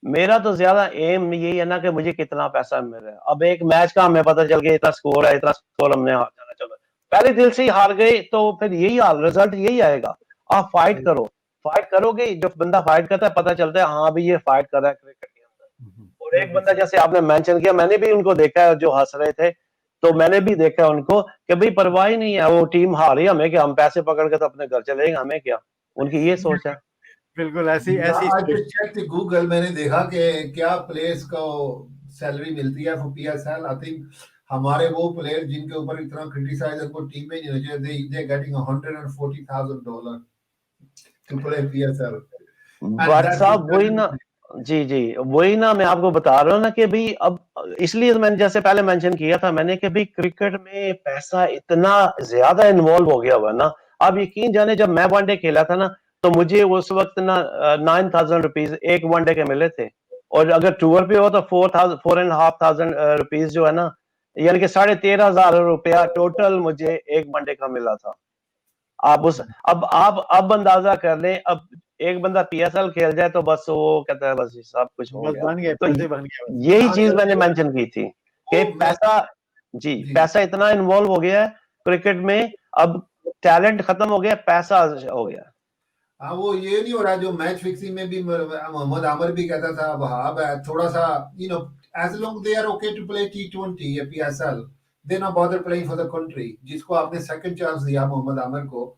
मेरा तो ज्यादा एम यही है ना कि मुझे कितना पैसा मिल रहा है। अब एक मैच का हमें पता चल गया इतना स्कोर है, इतना स्कोर हमने हार जाना, चलो पहले दिल से ही हार गए, तो फिर यही हाल, रिजल्ट यही आएगा। आप फाइट सही। करो, फाइट करोगे, जो बंदा फाइट करता है पता चलता है हाँ भी ये फाइट कर रहा है क्रिकेट के अंदर। और एक बिल्कुल बंदा, सही। जैसे आपने मेंशन किया, मैंने भी उनको देखा है जो हंस रहे थे, तो मैंने भी देखा है उनको कि भाई परवाह ही नहीं है, वो टीम हारी, हमें क्या, हम पैसे पकड़ के तो अपने घर चले जाएंगे, हमें क्या, उनकी ये सोच है। बिल्कुल ऐसी ऐसी आज सोच। चेक गूगल, मैंने देखा कि क्या प्लेयर्स को सैलरी मिलती है फॉर पीएसएल। आई थिंक हमारे वो प्लेयर जिनके ऊपर इतना क्रिटिसाइज है, उनको टीम में नहीं होना चाहिए। They getting $140,000 to play PSL, and Butt साहब वही ना, दैट्स जी जी, वही ना मैं आपको बता रहा हूँ ना कि भाई अब, इसलिए तो मैंने जैसे पहले मेंशन किया था मैंने कि भाई क्रिकेट में पैसा इतना ज्यादा इन्वॉल्व हो गया हुआ है ना। आप यकीन जाने, जब मैं वनडे खेला था ना, तो मुझे उस वक्त ना 9,000 रुपीज एक वनडे के मिले थे। और अगर टूर पे हो तो 4,500 रुपीज जो है ना, यानी कि 13,500 रुपया टोटल मुझे एक वनडे का मिला था। आप उस, अब आप अब अंदाजा कर लें, अब एक बंदा पीएसएल खेल जाए तो बस वो कहता है बस ये सब कुछ हो बस गया। बन गए, तो पैसे बन गए बस। यही हाँ चीज मैंने चलिए। मेंशन की थी कि वो मैं पैसा, जी, जी। पैसा इतना इन्वॉल्व हो गया है क्रिकेट में, अब टैलेंट खत्म हो गया, पैसा हो गया। हाँ, वो ये नहीं हो रहा जो मैच फिक्सिंग में भी मोहम्मद आमिर भी कहता था, वहाब है थोड़ा सा, you know, as long they are okay to play T20 या PSL, they not bother playing for the country. जिसको आपने सेकंड चांस दिया मोहम्मद आमिर को,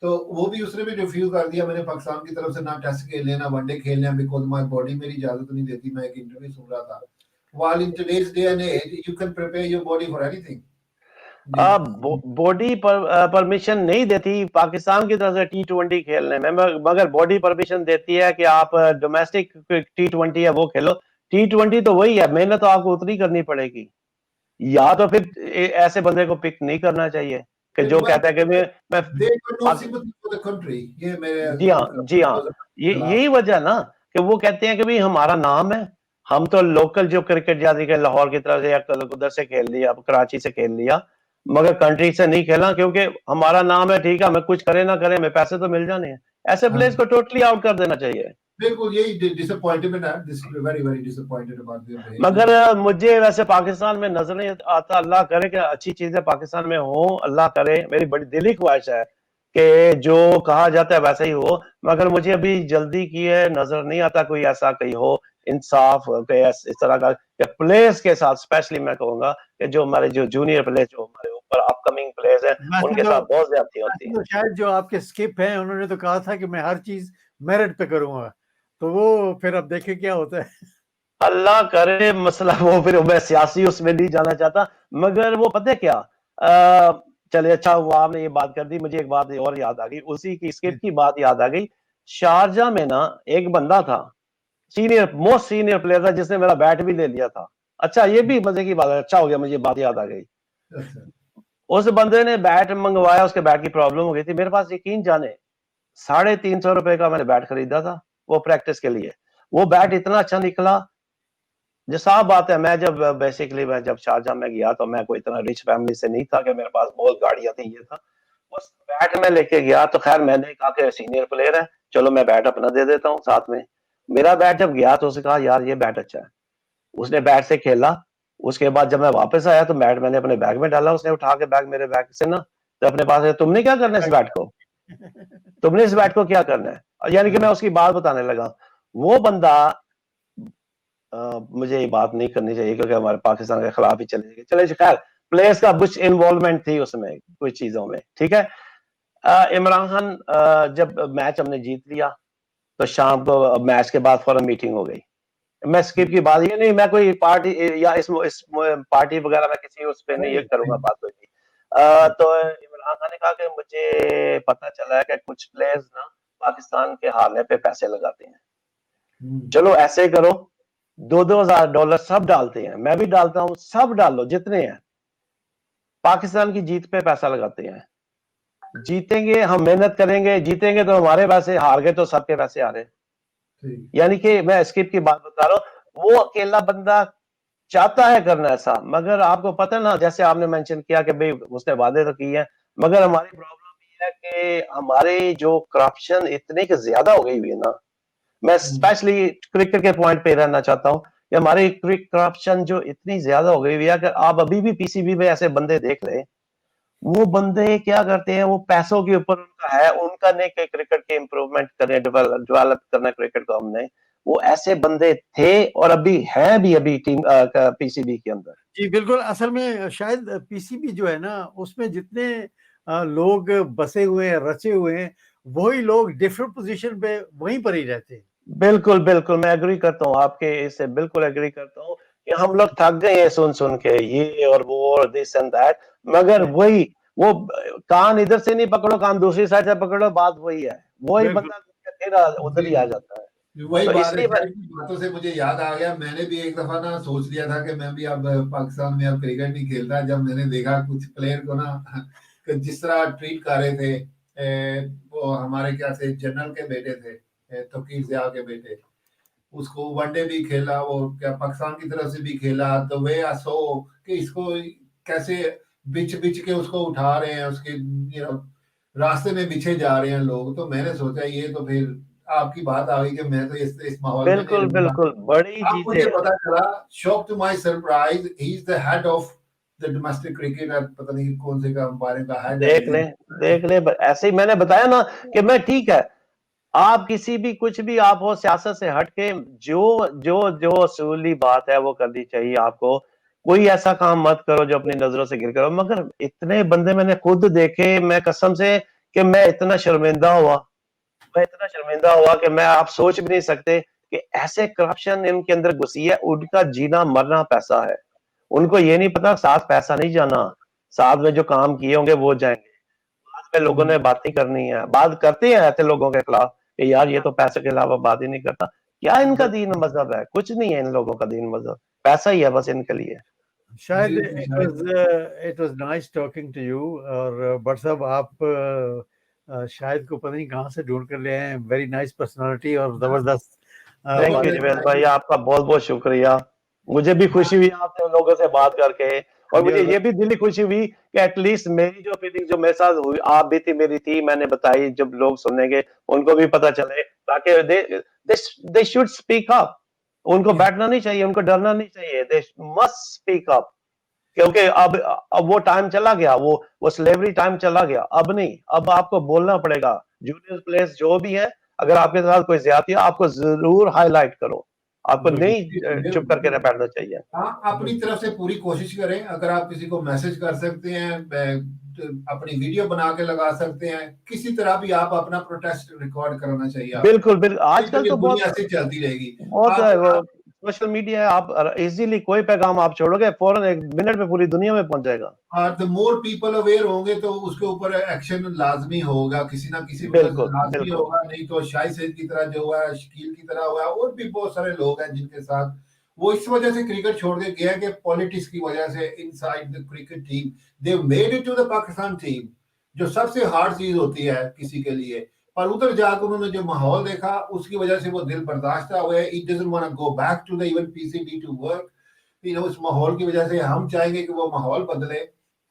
तो वो भी उसने भी रिफ्यूज कर दिया, मैंने पाकिस्तान की तरफ से ना टेस्ट खेलने ना वनडे खेलने, बिकॉज माय बॉडी मेरी इजाजत नहीं देती। मैं एक इंटरव्यू सुन रहा था, while in today's day and age you can prepare your body for anything। जी अब बॉडी परमिशन नहीं देती पाकिस्तान की तरफ से T20 खेलने में, मगर बॉडी परमिशन देती है कि आप डोमेस्टिक T20 है वो खेलो। T20 तो वही है, मेहनत तो आपको उतनी करनी पड़ेगी। या तो फिर ऐसे बंदे को पिक नहीं करना चाहिए कि जो कहता है कि मैं They got no sympathy for the country. ये मेरे जी हाँ, जी हाँ, यही वजह ना कि वो कहते हैं कि भाई हमारा नाम है, हम तो लोकल जो क्रिकेट जाती है लाहौर की तरफ से या उधर से खेल लिया, कराची से खेल लिया, मगर कंट्री से नहीं खेला क्योंकि हमारा नाम है, ठीक है, हमें कुछ करे ना करे, हमें पैसे तो मिल जाने हैं। ऐसे प्लेयर्स को टोटली आउट कर देना चाहिए। बिल्कुल यही disappointed है, very disappointed about their behavior. मगर मुझे वैसे पाकिस्तान में नजर नहीं आता, अल्लाह करे कि अच्छी चीजें पाकिस्तान में हो, अल्लाह करे, मेरी बड़ी दिली ख्वाहिश है कि जो कहा जाता है वैसा ही हो, मगर मुझे अभी जल्दी की है नजर नहीं आता कोई ऐसा कहीं हो इंसाफ इस तरह का प्लेयर्स के साथ, स्पेशली मैं कहूंगा कि जो हमारे जो जूनियर प्लेयर्स जो हमारे ऊपर अपकमिंग प्लेयर्स हैं उनके साथ बहुत ज्यादती होती है। तो शायद जो आपके स्किप हैं उन्होंने तो कहा था कि मैं हर चीज मेरिट पे करूंगा, तो वो फिर अब देखें क्या होता है। अल्लाह करे मसला वो, फिर मैं सियासी उसमें नहीं जाना चाहता, मगर वो पता है क्या, चले अच्छा हुआ आपने ये बात कर दी, मुझे एक बात और याद आ गई, उसी की स्किप की बात याद आ गई। शारजा में ना एक बंदा था, मोस्ट सीनियर प्लेयर था, जिसने मेरा बैट भी ले लिया था। अच्छा ये भी मजे की बात है, अच्छा हो गया मुझे बात याद आ गई। उस बंदे ने बैट मंगवाया, उसके बैट की प्रॉब्लम हो गई थी, मेरे पास यकीन जाने 350 रुपए का मैंने बैट खरीदा था वो प्रैक्टिस के लिए। वो बैट इतना अच्छा निकला, जो साफ बात है, मैं जब शारजाह में गया तो मैं कोई इतना रिच फैमिली से नहीं था कि मेरे पास बहुत गाड़ियां थी, ये था। उस बैट में लेके गया तो खैर मैंने कहा कि सीनियर प्लेयर है, चलो मैं बैट अपना दे देता हूँ साथ में। मेरा बैट जब गया तो उसने कहा यार ये बैट अच्छा है, उसने बैट से खेला। उसके बाद जब मैं वापस आया तो बैट मैंने अपने बैग में डाला, उसने उठा के बैग मेरे बैग से ना तो अपने पास है, तुमने क्या करना है इस बैट को, तुमने इस बैट को क्या करना है, यानी कि मैं उसकी बात बताने लगा। वो बंदा मुझे ये बात नहीं करनी चाहिए क्योंकि हमारे पाकिस्तान के खिलाफ ही चले खैर प्लेयर्स का कुछ इन्वॉल्वमेंट थी उसमें कुछ चीजों में, ठीक है। इमरान खान जब मैच हमने जीत लिया तो शाम को मैच के बाद फौरन मीटिंग हो गई। मैं स्किप की बात ये नहीं, मैं कोई पार्टी या इस पार्टी वगैरह में किसी उस पर नहीं ये करूंगा बात कोई भी। तो इमरान खान ने कहा कि मुझे पता चला है कि कुछ प्लेयर्स ना पाकिस्तान के हारने पे पैसे लगाते हैं, चलो ऐसे करो $2,000 सब डालते हैं, मैं भी डालता हूं, सब डालो जितने हैं, पाकिस्तान की जीत पे पैसा लगाते हैं, जीतेंगे हम मेहनत करेंगे, जीतेंगे तो हमारे पैसे, हार गए तो सबके पैसे हारे। यानी कि मैं स्किप की बात बता रहा हूँ, वो अकेला बंदा चाहता है करना ऐसा, मगर आपको पता है ना, जैसे आपने मेंशन किया कि भाई उसने वादे तो किए हैं, मगर हमारी प्रॉब्लम ये है कि हमारे जो करप्शन इतने के ज्यादा हो गई हुई है ना, मैं स्पेशली क्रिकेट के पॉइंट पे रहना चाहता हूँ कि हमारी करप्शन जो इतनी ज्यादा हो गई हुई है, अगर आप अभी भी पीसीबी में ऐसे बंदे देख ले, वो बंदे क्या करते हैं, वो पैसों के ऊपर उनका है, उनका नहीं कि क्रिकेट के इम्प्रूवमेंट करें, डेवलप करना क्रिकेट को हमने, वो ऐसे बंदे थे और अभी हैं भी अभी टीम पीसीबी के अंदर। जी बिल्कुल, असल में शायद पीसीबी जो है ना उसमें जितने लोग बसे हुए हैं, रचे हुए हैं, वही लोग डिफरेंट पोजीशन पे वहीं पर ही रहते हैं। बिल्कुल बिल्कुल, मैं एग्री करता हूँ आपके इससे, बिल्कुल एग्री करता हूँ कि हम लोग थक गए हैं सुन के ये और वो और दिस एंड दैट, मगर वही वो कान इधर से नहीं पकड़ो, कान दूसरी साइड से पकड़ो, बात वही है, वही बंदा फिर उधर ही आ जाता है। वही तो बात है, इसलिए बातों से मुझे याद आ गया, मैंने भी एक दफा ना सोच लिया था कि मैं भी अब पाकिस्तान में अब क्रिकेट नहीं खेलता, जब मैंने देखा कुछ प्लेयर को ना जिस तरह ट्रीट कर रहे थे, वो हमारे क्या से जनरल के बेटे थे, तौकीर ज़िया के बेटे, उसको वनडे भी खेला और क्या पाकिस्तान की तरफ से भी खेला, तो वे सो कि इसको कैसे बिच बिच के उसको उठा रहे हैं, उसके रास्ते में बिछे जा रहे हैं लोग। तो मैंने सोचा ये तो फिर आपकी बात आ गई कि मैं तो इस माहौल में नहीं बिल्कुल रहूंगा। बिल्कुल, बड़ी अब मुझे चीजें पता चला, shock to my surprise, he is the head of the domestic cricket, पता नहीं कौन से का अंपायरिंग का हेड है। देख ले ऐसे ही मैंने बताया ना कि मैं ठीक है, आप किसी भी कुछ भी आप हो सियासत से हटके जो जो जो असूली बात है वो करनी चाहिए आपको, कोई ऐसा काम मत करो जो अपनी नजरों से गिर करो। मगर इतने बंदे मैंने खुद देखे, मैं कसम से कि मैं इतना शर्मिंदा हुआ कि मैं आप सोच भी नहीं सकते कि ऐसे करप्शन इनके अंदर घुसी है, उनका जीना मरना पैसा है, उनको ये नहीं पता साथ पैसा नहीं जाना, साथ में जो काम किए होंगे वो जाएंगे। बाद में लोगों ने बातें करनी है, बात करते हैं ऐसे लोगों के खिलाफ कि यार ये तो पैसे के अलावा बात ही नहीं करता। क्या इनका दीन मजहब है? कुछ नहीं है इन लोगों का दीन मजहब, पैसा ही है बस इनके लिए। शायद जी, इट शायद was nice talking to you. और बट साहब आप शाहिद को पता नहीं कहाँ से ढूंढ कर ले आए हैं। वेरी नाइस पर्सनालिटी और जबरदस्त थैंक यू जबरदस्त जवेद थैंक भाई, यू। आपका बहुत बहुत शुक्रिया। मुझे भी खुशी हुई आपसे उन लोगों से बात करके, और मुझे You're ये भी दिली खुशी हुई कि एटलीस्ट मेरी जो फीलिंग जो मेरे साथ हुई, आप भी थी, मेरी थी, मैंने बताई, जब लोग सुनेंगे उनको भी पता चले, ताकि दे शुड स्पीक अप। उनको बैठना नहीं चाहिए, उनको डरना नहीं चाहिए, दे मस्ट स्पीक अप। क्योंकि अब वो टाइम चला गया, वो स्लेवरी टाइम चला गया, अब नहीं, अब आपको बोलना पड़ेगा। जूनियर प्लेयर्स जो भी है, अगर आपके साथ कोई ज्यादती है, आपको जरूर हाईलाइट करो, आपको बिल्कुल नहीं चुप बिल्कुल करके बिल्कुल। बैठना चाहिए। हाँ, अपनी बिल्कुल तरफ से पूरी कोशिश करें। अगर आप किसी को मैसेज कर सकते हैं, अपनी वीडियो बना के लगा सकते हैं, किसी तरह भी आप अपना प्रोटेस्ट रिकॉर्ड कराना चाहिए आपको। बिल्कुल बिल्कुल, नहीं तो आजकल ये तो दुनिया बहुत से चलती रहेगी। बहुत आप सोशल मीडिया है, आप इजीली कोई पैगाम आप छोड़ोगे, फौरन 1 मिनट में पूरी दुनिया में पहुंच जाएगा। और द मोर पीपल अवेयर होंगे तो उसके ऊपर एक्शन लाजमी होगा, किसी ना किसी वजह से बिल्कुल लाजमी बिल्कुल होगा। नहीं तो शाहिद सईद की तरह जो हुआ है, शकील की तरह हुआ है, और भी बहुत सारे लोग हैं जिनके साथ वो इस वजह से क्रिकेट छोड़ के गया कि पॉलिटिक्स की वजह से inside the cricket team they made it to the Pakistan team, जो सबसे हार्ड चीज होती है किसी के लिए। पर उधर जाकर उन्होंने जो माहौल देखा उसकी वजह से वो दिल बर्दाश्त हुए। It doesn't want to go back to the even PCB to work. उस माहौल की वजह से हम चाहेंगे कि वो माहौल बदले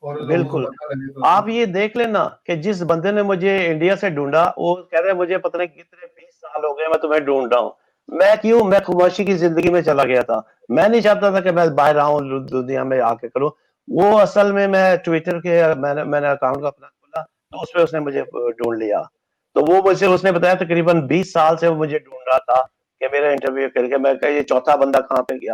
और लोगों को बिल्कुल। पता लगे। तो आप ये देख लेना कि जिस बंदे ने मुझे इंडिया से ढूंढा, वो कह रहे हैं मुझे पता नहीं कितने 20 साल हो गए मैं तुम्हें ढूंढ रहा हूँ। मैं खुमाशी की जिंदगी में चला गया था। मैं नहीं चाहता था कि मैं बाहर आऊं, दुनिया में आके करूं। वो असल में मैं ट्विटर के मैंने अकाउंट अपना खोला, तो उसमें उसने मुझे ढूंढ लिया। तो वो मुझे उसने बताया तकरीबन 20 साल से वो मुझे ढूंढ रहा था कि मेरा इंटरव्यू करके। मैं कहा ये चौथा बंदा कहाँ पे गया।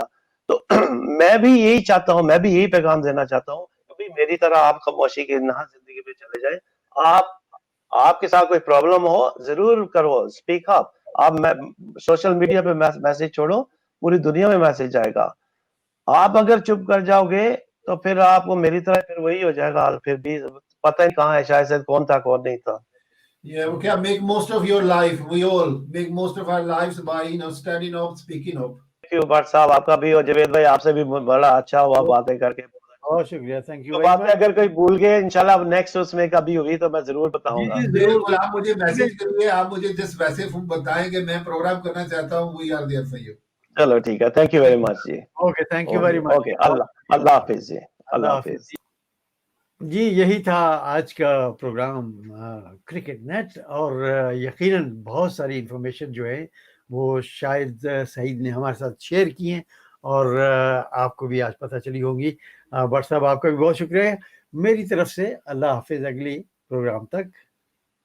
तो मैं भी यही चाहता हूँ, मैं भी यही पैगाम देना चाहता हूँ, कभी मेरी तरह आप खामोशी के ना जिंदगी में चले जाए। आप आपके साथ कोई प्रॉब्लम हो, जरूर करो, स्पीक अप। आप सोशल मीडिया पे मैसेज छोड़ो, पूरी दुनिया में मैसेज जाएगा। आप अगर चुप कर जाओगे तो फिर आपको मेरी तरह फिर वही हो जाएगा हाल, फिर भी पता नहीं कहाँ है, शायद से कौन था कौन नहीं था। yeah, okay, make most of your life. We all make most of our lives by standing up, speaking up. Thank you Bhatt साहब, आपका भी, और जवेद भाई आपसे भी बड़ा अच्छा हुआ बहुत बातें करके। बहुत शुक्रिया। थैंक यू तो वेरी बातें मच। अगर कोई भूल गए, इंशाल्लाह नेक्स्ट उसमें कभी हुई तो मैं जरूर जी बताऊंगा। जी जरूर बिल्कुल, आप मुझे जरूर। मैसेज करिए, आप मुझे जस्ट वैसे बताएं कि मैं प्रोग्राम करना चाहता हूँ। We are there for you. चलो ठीक है, थैंक यू वेरी मच जी। Okay thank you very okay much. Okay, Allah Allah हाफिज जी। अल्लाह अल्लाह हाफिज हाफिज। जी। जी यही था आज का प्रोग्राम क्रिकेट नेट। और यकीनन बहुत सारी इंफॉर्मेशन जो है वो शायद सईद ने हमारे साथ शेयर की हैं और आपको भी आज पता चली होंगी। बट साहब आपका भी बहुत शुक्रिया। मेरी तरफ से अल्लाह हाफिज, अगली प्रोग्राम तक।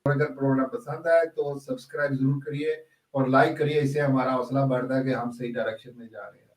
अगर प्रोग्राम पसंद आए तो सब्सक्राइब जरूर करिए और लाइक करिए, इससे हमारा हौसला बढ़ता है कि हम सही डायरेक्शन में जा रहे हैं।